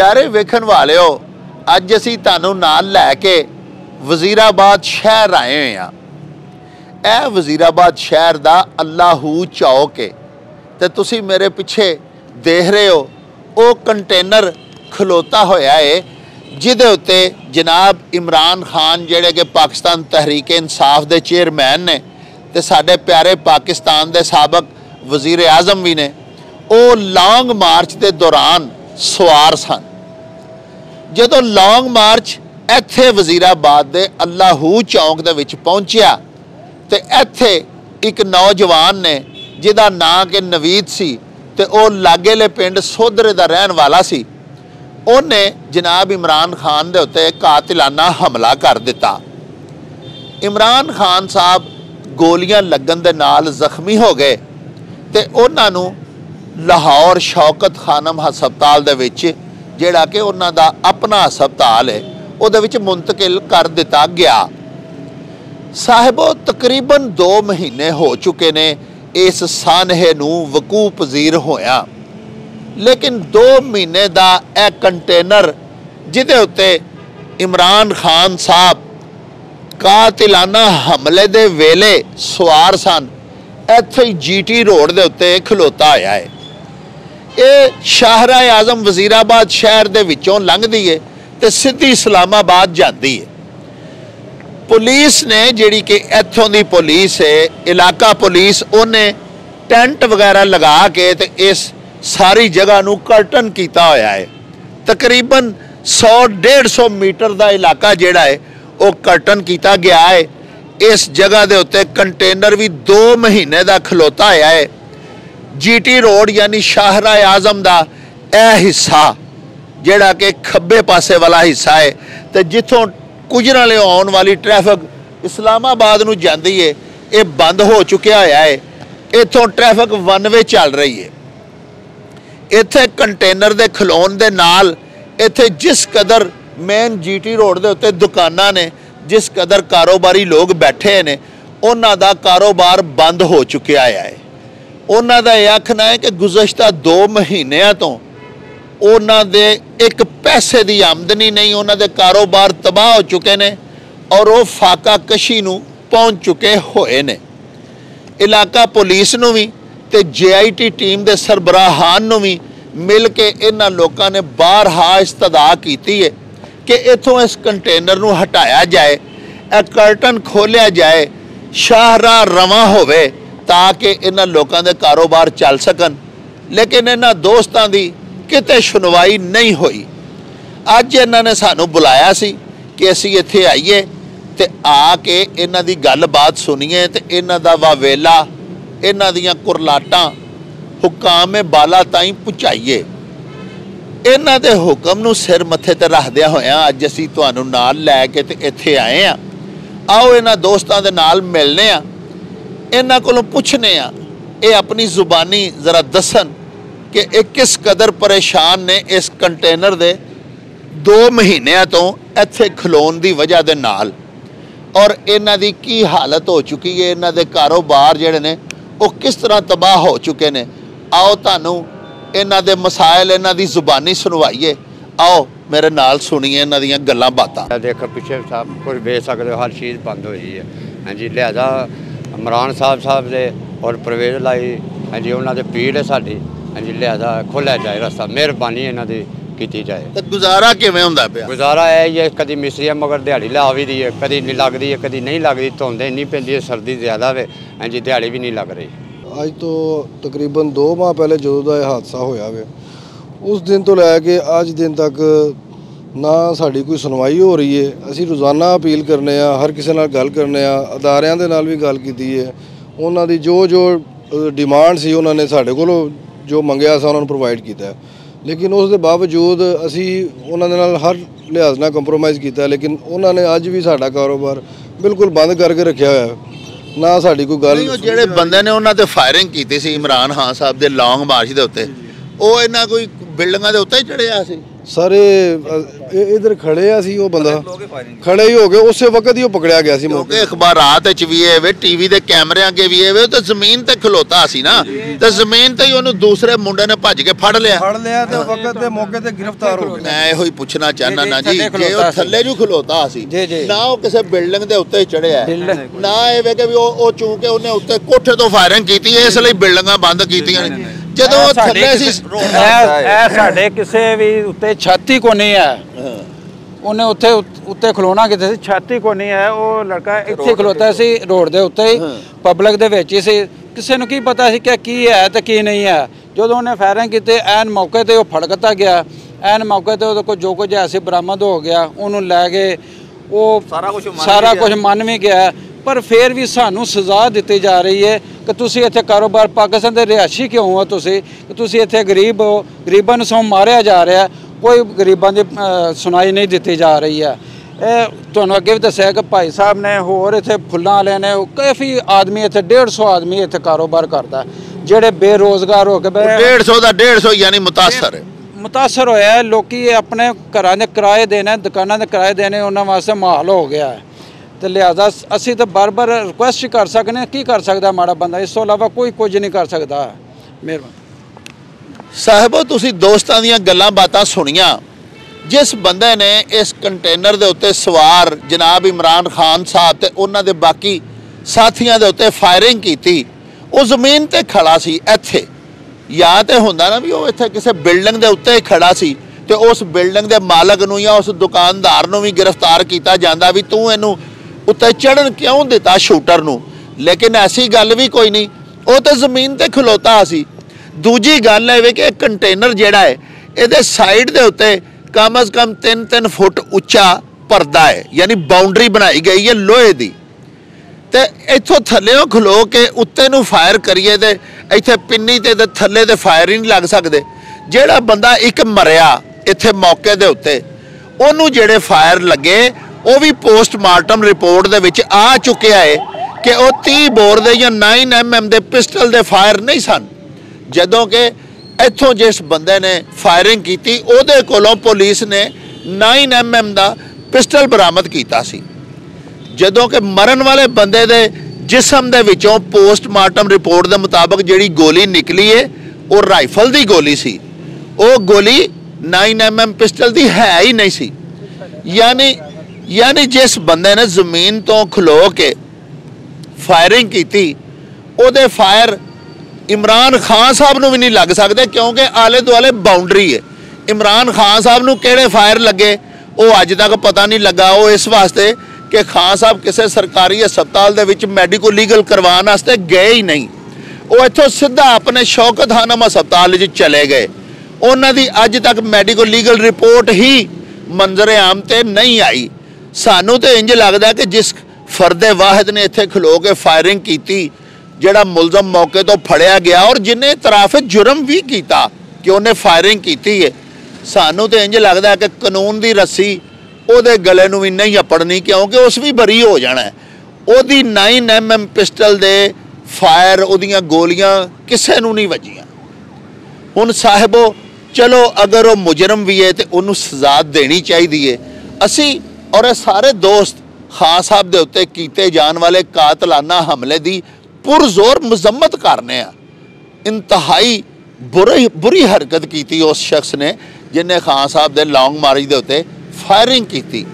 प्यारे वेखण वालिओ, अज असीं तुहानूं नाल लैके वजीराबाद शहर आए हुए हैं। यह वजीराबाद शहर का अल्लाहू चौक है। तो तुसीं मेरे पिछे देख रहे हो वो कंटेनर खलोता होया है जिहदे उत्ते जनाब इमरान खान जिहड़े कि पाकिस्तान तहरीक इंसाफ के चेयरमैन ने ते साडे प्यारे पाकिस्तान के साबक वजीर आजम भी ने, वो लॉन्ग मार्च के दौरान सवार सन। जदों लॉन्ग मार्च इत्थे वजीराबाद के अल्लाहू चौक दे विच पहुंचिया तो इत्थे एक नौजवान ने जिहदा नां कि नवीद सी ते वो लागेले पिंड सोधरे का रहन वाला सी। उन्हें जनाब इमरान खान दे उत्ते कातिलाना हमला कर दिता। इमरान खान साहब गोलियां लगन दे नाल जख्मी हो गए ते उन्हां नूं लाहौर शौकत खानम हस्पताल दे विच जिहड़ा कि उन्हां दा अपना हस्पताल है उहदे विच मुंतकिल कर दिता गया। साहिबो, तकरीबन 2 महीने हो चुके ने इस सानहे नूं वकू पजीर होया, लेकिन 2 महीने का यह कंटेनर जिहदे उत्ते इमरान खान साहब कातिलाना हमले दे वेले सवार सन, इत्थे GT रोड दे उत्ते खलोता होया है। ये शाहरा आजम वजीराबाद शहर दे विचों लंघदी है ते सीधी इस्लामाबाद जाती है। पुलिस ने जिहड़ी कि इत्थों दी पुलिस है, इलाका पुलिस, उन्हें टेंट वगैरह लगा के ते इस सारी जगह नूं कर्टन किया होया है। तकरीबन 100-150 मीटर का इलाका जिहड़ा है वो कर्टन किया गया है। इस जगह के उत्ते कंटेनर भी 2 महीने का खलोता होया है। GT रोड यानी शाहरा आजम का यह हिस्सा जिहड़ा कि खब्बे पासे वाला हिस्सा है तो जिथों गुजरन वाले आने वाली ट्रैफिक इस्लामाबाद नूं जांदी है, ये बंद हो चुकिया होया है। इथों ट्रैफिक 1 वे चल रही है। इत्थे कंटेनर दे खलोन दे नाल इत्थे जिस कदर मेन GT रोड दे उत्ते दुकानां ने, जिस कदर कारोबारी लोग बैठे ने, उन्हां दा कारोबार बंद हो चुकिया है। उन्हां दा यह आखना है कि गुज़श्ता 2 महीनों तो उन्हां दे एक पैसे की आमदनी नहीं, उन्हां दे कारोबार तबाह हो चुके ने और वो फाका कशी नूं पहुंच चुके होए ने। इलाका पुलिस नूं भी ते JIT टीम के सरबराहान नूं भी मिल के इन्हां लोकां ने बारहा इस्तदा की है कि इथों इस कंटेनर नूं हटाया जाए, कर्टन खोलिया जाए, शाहराह रवां होवे ताकि इन्हां लोकां दे कारोबार चल सकन। लेकिन इन्हां दोस्तां दी किते सुनवाई नहीं हुई। अज इन्हां ने सानू बुलाया सी कि असीं इत्थे आईए ते आके इन्हां दी गलबात सुनीए ते इन्हां दा वावेला, इन्हां दियां कुरलाटां हुकाम बाला ताईं पहुँचाइए। इन्हां दे हुक्म नूं सिर मत्थे ते रखदियां होइयां अज असीं तुहानूं नाल लै के ते इत्थे आए आ। आओ इन्हां दोस्तां दे नाल मिलने आ, इन्हां कोलों पुछने आ, ये अपनी जुबानी जरा दसन कि एक किस कदर परेशान ने इस कंटेनर दे 2 महीनों तो इत्थे खलोन की वजह दे नाल, और इन्हां दी की हालत हो चुकी है, इन्हां दे कारोबार जिहड़े ने वो किस तरह तबाह हो चुके ने। आओ तुहानूं इन्हां दे मसाइल, इन्हां दी जुबानी सुनवाइए। आओ मेरे नाल सुनिए इन्हां दियां गल्लां बातां। देखो पिछे सब कुछ बेच सकते हो, हर चीज़ बंद हो गई है। हाँ जी, लिहाजा इमरान साहब दे और परवेज लाई, हाँ जी, उन्होंने पीड़ है साड़ी। हाँ जी, लिहाजा खोलिया जाए रास्ता, मेहरबानी इन्हों की की जाए। तो गुजारा किवें हुंदा पिया? गुजारा है कभी मिस्त्री मगर दिहाड़ी ला भी दी है, कभी नहीं लगती है, कभी नहीं लगती। धुंध इन्नी पैंदी है, सर्दी ज़्यादा वे, हाँ जी, दिहाड़ी भी नहीं लग रही। अज तो तकरीबन 2 माह पहले जो दा हादसा होया वे, उस दिन तो लैके अज दिन तक ना साड़ी कोई सुनवाई हो रही है। असी रोज़ाना अपील करने, हर किसी नाल गल करने, अदारियां दे नाल भी गल कीती है। उन्हां दी जो डिमांड सी उन्होंने साढ़े कोलों जो मंगया सा उन्होंने प्रोवाइड किया है, लेकिन उस दे बावजूद असी उन्होंने नाल हर लिहाज नाल कंप्रोमाइज़ किया, लेकिन उन्होंने अज भी साडा कारोबार बिल्कुल बंद करके रखा हुआ है। ना साड़ी कोई गल। जिहड़े बंदे ने उन्होंने फायरिंग की सी इमरान खान साहब के लॉन्ग मार्च के उत्ते, वो इन्हां कोई बिल्डिंगां दे उत्ते चढ़िया सी? ਸਾਰੇ ਇਧਰ ਖੜੇ ਆ ਸੀ, ਉਹ ਬੰਦਾ ਖੜੇ ਹੀ ਹੋ ਗਏ, ਉਸੇ ਵਕਤ ਹੀ ਉਹ ਪਕੜਿਆ ਗਿਆ ਸੀ ਮੌਕੇ। ਕਿਉਂਕਿ ਅਖਬਾਰਾਂ ਚ ਵੀ ਇਹ ਵੇ, ਟੀਵੀ ਦੇ ਕੈਮਰਿਆਂ ਅੱਗੇ ਵੀ ਇਹ ਵੇ, ਤੇ ਜ਼ਮੀਨ ਤੇ ਖਲੋਤਾ ਸੀ ਨਾ, ਤੇ ਜ਼ਮੀਨ ਤੇ ਹੀ ਉਹਨੂੰ ਦੂਸਰੇ ਮੁੰਡੇ ਨੇ ਭੱਜ ਕੇ ਫੜ ਲਿਆ ਤੇ ਵਕਤ ਤੇ ਮੌਕੇ ਤੇ ਗ੍ਰਿਫਤਾਰ ਹੋ ਗਏ। ਮੈਂ ਇਹੋ ਹੀ ਪੁੱਛਣਾ ਚਾਹਨਾ ਨਾ ਜੀ, ਜੇ ਉਹ ਥੱਲੇ ਜੂ ਖਲੋਤਾ ਸੀ ਨਾ, ਉਹ ਕਿਸੇ ਬਿਲਡਿੰਗ ਦੇ ਉੱਤੇ ਚੜਿਆ ਨਾ, ਇਹ ਵੇ ਕਿ ਵੀ ਉਹ ਚੂੰਕੇ ਉਹਨੇ ਉੱਤੇ ਕੋਠੇ ਤੋਂ ਫਾਇਰਿੰਗ ਕੀਤੀ, ਇਸ ਲਈ ਬਿਲਡਿੰਗਾਂ ਬੰਦ ਕੀਤੀਆਂ ਨੇ। ਜਦੋਂ ਉਹ ਥੱਲੇ ਸੀ, ਇਹ ਸਾਡੇ ਕਿਸੇ ਵੀ ਉੱਤੇ ਛਾਤੀ ਕੋ ਨਹੀਂ ਹੈ, ਉਹਨੇ ਉੱਤੇ ਖਲੋਣਾ ਕਿਤੇ ਸੀ, ਛਾਤੀ ਕੋ ਨਹੀਂ ਹੈ। ਉਹ ਲੜਕਾ ਇੱਥੇ ਖਲੋਤਾ ਸੀ ਰੋਡ ਦੇ ਉੱਤੇ ਹੀ, ਪਬਲਿਕ ਦੇ ਵਿੱਚ ਹੀ ਸੀ, ਕਿਸੇ ਨੂੰ ਕੀ ਪਤਾ ਸੀ ਕਿ ਕੀ ਹੈ ਤੇ ਕੀ ਨਹੀਂ ਹੈ। ਜਦੋਂ ਉਹਨੇ ਫਾਇਰਿੰਗ ਕੀਤੀ, ਐਨ ਮੌਕੇ ਤੇ ਉਹ ਫੜਕਤਾ ਗਿਆ, ਐਨ ਮੌਕੇ ਤੇ ਉਹਦੇ ਕੋਲ ਜੋ ਕੁਝ ਐਸੇ ਬਰਾਮਦ ਹੋ ਗਿਆ, ਉਹਨੂੰ ਲੈ ਕੇ ਉਹ ਸਾਰਾ ਕੁਝ ਮੰਨ ਵੀ ਗਿਆ। ਪਰ ਫਿਰ ਵੀ ਸਾਨੂੰ ਸਜ਼ਾ ਦਿੱਤੀ ਜਾ ਰਹੀ ਹੈ ਕਿ ਤੁਸੀਂ ਇੱਥੇ ਕਾਰੋਬਾਰ, ਪਾਕਿਸਤਾਨ ਦੇ ਰਿਹਾਇਸ਼ੀ ਕਿਉਂ ਹੋ ਤੁਸੀਂ ਇੱਥੇ ਗਰੀਬ ਹੋ, ਗਰੀਬਾਂ ਨੂੰ ਸਗੋਂ ਮਾਰਿਆ ਜਾ ਰਿਹਾ, ਕੋਈ ਗਰੀਬਾਂ ਦੀ ਸੁਣਾਈ ਨਹੀਂ ਦਿੱਤੀ ਜਾ ਰਹੀ ਹੈ। ਇਹ ਤੁਹਾਨੂੰ ਅੱਗੇ ਵੀ ਦੱਸਿਆ ਕਿ ਭਾਈ ਸਾਹਿਬ ਨੇ, ਹੋਰ ਇੱਥੇ ਫੁੱਲਾਂ ਵਾਲੇ ਨੇ, ਕਾਫੀ ਆਦਮੀ ਇੱਥੇ 150 ਆਦਮੀ ਇੱਥੇ ਕਾਰੋਬਾਰ ਕਰਦਾ, ਜਿਹੜੇ ਬੇਰੋਜ਼ਗਾਰ ਹੋ ਕੇ 150 ਯਾਨੀ ਮੁਤਾਸਰ ਹੋਇਆ। ਲੋਕੀ ਆਪਣੇ ਘਰਾਂ ਦੇ ਕਿਰਾਏ ਦੇਣੇ, ਦੁਕਾਨਾਂ ਦੇ ਕਿਰਾਏ ਦੇਣੇ, ਉਹਨਾਂ ਵਾਸਤੇ ਮਾਹੌਲ ਹੋ ਗਿਆ ਹੈ। ਤੇ ਲਿਹਾਜ਼ਾ ਅਸੀਂ ਤਾਂ ਬਾਰ-ਬਾਰ ਰਿਕੁਐਸਟ ਕਰ ਸਕਦੇ, ਕੀ ਕਰ ਸਕਦਾ ਮਾੜਾ ਬੰਦਾ, ਇਸ ਤੋਂ ਇਲਾਵਾ ਕੋਈ ਕੁਝ ਨਹੀਂ ਕਰ ਸਕਦਾ। ਮਿਹਰਬਾਨੀ ਸਾਹਿਬੋ, ਤੁਸੀਂ ਦੋਸਤਾਂ ਦੀਆਂ ਗੱਲਾਂ ਬਾਤਾਂ ਸੁਣੀਆਂ। ਜਿਸ ਬੰਦੇ ਨੇ ਇਸ ਕੰਟੇਨਰ ਦੇ ਉੱਤੇ ਸਵਾਰ ਜਨਾਬ ਇਮਰਾਨ ਖਾਨ ਸਾਹਿਬ ਤੇ ਉਹਨਾਂ ਦੇ ਬਾਕੀ ਸਾਥੀਆਂ ਦੇ ਉੱਤੇ ਫਾਇਰਿੰਗ ਕੀਤੀ, ਉਹ ਜ਼ਮੀਨ ਤੇ ਖੜਾ ਸੀ। ਇੱਥੇ ਜਾਂ ਤੇ ਹੁੰਦਾ ਨਾ ਵੀ ਉਹ ਇੱਥੇ ਕਿਸੇ ਬਿਲਡਿੰਗ ਦੇ ਉੱਤੇ ਹੀ ਖੜਾ ਸੀ, ਤੇ ਉਸ ਬਿਲਡਿੰਗ ਦੇ ਮਾਲਕ ਨੂੰ ਜਾਂ ਉਸ ਦੁਕਾਨਦਾਰ ਨੂੰ ਵੀ ਗ੍ਰਿਫਤਾਰ ਕੀਤਾ ਜਾਂਦਾ ਵੀ ਤੂੰ ਇਹਨੂੰ ਉੱਤੇ ਚੜ੍ਹਨ ਕਿਉਂ ਦਿੱਤਾ ਸ਼ੂਟਰ ਨੂੰ। ਲੇਕਿਨ ਐਸੀ ਗੱਲ ਵੀ ਕੋਈ ਨਹੀਂ, ਉਹ ਤਾਂ ਜ਼ਮੀਨ ਤੇ ਖਲੋਤਾ ਸੀ। ਦੂਜੀ ਗੱਲ ਇਹ ਵੇ ਕਿ ਕੰਟੇਨਰ ਜਿਹੜਾ ਹੈ, ਇਹਦੇ ਸਾਈਡ ਦੇ ਉੱਤੇ ਕਮ ਅਜ਼ ਕਮ 3-3 ਫੁੱਟ ਉੱਚਾ ਪਰਦਾ ਹੈ, ਯਾਨੀ ਬਾਉਂਡਰੀ ਬਣਾਈ ਗਈ ਹੈ ਲੋਹੇ ਦੀ। ਤੇ ਇੱਥੋਂ ਥੱਲੇੋਂ ਖਲੋ ਕੇ ਉੱਤੇ ਨੂੰ ਫਾਇਰ ਕਰੀਏ ਤੇ ਇੱਥੇ ਪਿੰਨੀ ਤੇ ਥੱਲੇ ਤੇ ਫਾਇਰ ਹੀ ਨਹੀਂ ਲੱਗ ਸਕਦੇ। ਜਿਹੜਾ ਬੰਦਾ ਇੱਕ ਮਰਿਆ ਇੱਥੇ ਮੌਕੇ ਦੇ ਉੱਤੇ, ਉਹਨੂੰ ਜਿਹੜੇ ਫਾਇਰ ਲੱਗੇ ਉਹ ਵੀ ਪੋਸਟਮਾਰਟਮ ਰਿਪੋਰਟ ਦੇ ਵਿੱਚ ਆ ਚੁੱਕਿਆ ਹੈ ਕਿ ਉਹ 30 ਬੋਰ ਦੇ ਜਾਂ 9mm ਦੇ ਪਿਸਟਲ ਦੇ ਫਾਇਰ ਨਹੀਂ ਸਨ। ਜਦੋਂ ਕਿ ਇੱਥੋਂ ਜਿਸ ਬੰਦੇ ਨੇ ਫਾਇਰਿੰਗ ਕੀਤੀ, ਉਹਦੇ ਕੋਲੋਂ ਪੁਲਿਸ ਨੇ 9mm ਦਾ ਪਿਸਟਲ ਬਰਾਮਦ ਕੀਤਾ ਸੀ। ਜਦੋਂ ਕਿ ਮਰਨ ਵਾਲੇ ਬੰਦੇ ਦੇ ਜਿਸਮ ਦੇ ਵਿੱਚੋਂ ਪੋਸਟਮਾਰਟਮ ਰਿਪੋਰਟ ਦੇ ਮੁਤਾਬਕ ਜਿਹੜੀ ਗੋਲੀ ਨਿਕਲੀ ਹੈ, ਉਹ ਰਾਈਫਲ ਦੀ ਗੋਲੀ ਸੀ। ਉਹ ਗੋਲੀ 9mm ਪਿਸਟਲ ਦੀ ਹੈ ਹੀ ਨਹੀਂ ਸੀ। ਯਾਨੀ ਜਿਸ ਬੰਦੇ ਨੇ ਜ਼ਮੀਨ ਤੋਂ ਖਲੋ ਕੇ ਫਾਇਰਿੰਗ ਕੀਤੀ, ਉਹਦੇ ਫਾਇਰ ਇਮਰਾਨ ਖਾਨ ਸਾਹਿਬ ਨੂੰ ਵੀ ਨਹੀਂ ਲੱਗ ਸਕਦੇ, ਕਿਉਂਕਿ ਆਲੇ ਦੁਆਲੇ ਬਾਉਂਡਰੀ ਹੈ। ਇਮਰਾਨ ਖਾਨ ਸਾਹਿਬ ਨੂੰ ਕਿਹੜੇ ਫਾਇਰ ਲੱਗੇ ਉਹ ਅੱਜ ਤੱਕ ਪਤਾ ਨਹੀਂ ਲੱਗਾ। ਉਹ ਇਸ ਵਾਸਤੇ ਕਿ ਖਾਨ ਸਾਹਿਬ ਕਿਸੇ ਸਰਕਾਰੀ ਹਸਪਤਾਲ ਦੇ ਵਿੱਚ ਮੈਡੀਕਲ ਲੀਗਲ ਕਰਵਾਉਣ ਵਾਸਤੇ ਗਏ ਹੀ ਨਹੀਂ, ਉਹ ਇੱਥੋਂ ਸਿੱਧਾ ਆਪਣੇ ਸ਼ੌਕਤ ਖਾਨਮ ਹਸਪਤਾਲ ਵਿੱਚ ਚਲੇ ਗਏ। ਉਹਨਾਂ ਦੀ ਅੱਜ ਤੱਕ ਮੈਡੀਕਲ ਲੀਗਲ ਰਿਪੋਰਟ ਹੀ ਮੰਜ਼ਰ ਆਮ ਤੇ ਨਹੀਂ ਆਈ। ਸਾਨੂੰ ਤੇ ਇੰਜ ਲੱਗਦਾ ਕਿ ਜਿਸ ਫਰਦੇ ਵਾਹਿਦ ਨੇ ਇੱਥੇ ਖਲੋ ਕੇ ਫਾਇਰਿੰਗ ਕੀਤੀ, ਜਿਹੜਾ ਮੁਲਜ਼ਮ ਮੌਕੇ ਤੋਂ ਫੜਿਆ ਗਿਆ ਔਰ ਜਿਹਨੇ ਇਤਰਾਫ ਜੁਰਮ ਵੀ ਕੀਤਾ ਕਿ ਉਹਨੇ ਫਾਇਰਿੰਗ ਕੀਤੀ ਹੈ, ਸਾਨੂੰ ਤੇ ਇੰਜ ਲੱਗਦਾ ਕਿ ਕਾਨੂੰਨ ਦੀ ਰੱਸੀ ਉਹਦੇ ਗਲੇ ਨੂੰ ਵੀ ਨਹੀਂ ਅਪੜਨੀ, ਕਿਉਂਕਿ ਉਸ ਵੀ ਬਰੀ ਹੋ ਜਾਣਾ ਹੈ। ਉਹਦੀ 9mm ਪਿਸਟਲ ਦੇ ਫਾਇਰ, ਉਹਦੀਆਂ ਗੋਲੀਆਂ ਕਿਸੇ ਨੂੰ ਨਹੀਂ ਵੱਜੀਆਂ। ਹੁਣ ਸਾਹਿਬੋ ਚਲੋ, ਅਗਰ ਉਹ ਮੁਜਰਮ ਵੀ ਹੈ ਤੇ ਉਹਨੂੰ ਸਜ਼ਾ ਦੇਣੀ ਚਾਹੀਦੀ ਹੈ। ਅਸੀਂ ਔਰ ਇਹ ਸਾਰੇ ਦੋਸਤ ਖਾਨ ਸਾਹਿਬ ਦੇ ਉੱਤੇ ਕੀਤੇ ਜਾਣ ਵਾਲੇ ਕਾਤਲਾਨਾ ਹਮਲੇ ਦੀ ਪੁਰਜ਼ੋਰ ਮਜ਼ੰਮਤ ਕਰਨੇ ਆ। ਇੰਤਹਾਈ ਬੁਰੀ ਹਰਕਤ ਕੀਤੀ ਉਸ ਸ਼ਖਸ ਨੇ ਜਿਹਨੇ ਖਾਨ ਸਾਹਿਬ ਦੇ ਲੌਂਗ ਮਾਰਚ ਦੇ ਉੱਤੇ ਫਾਇਰਿੰਗ ਕੀਤੀ।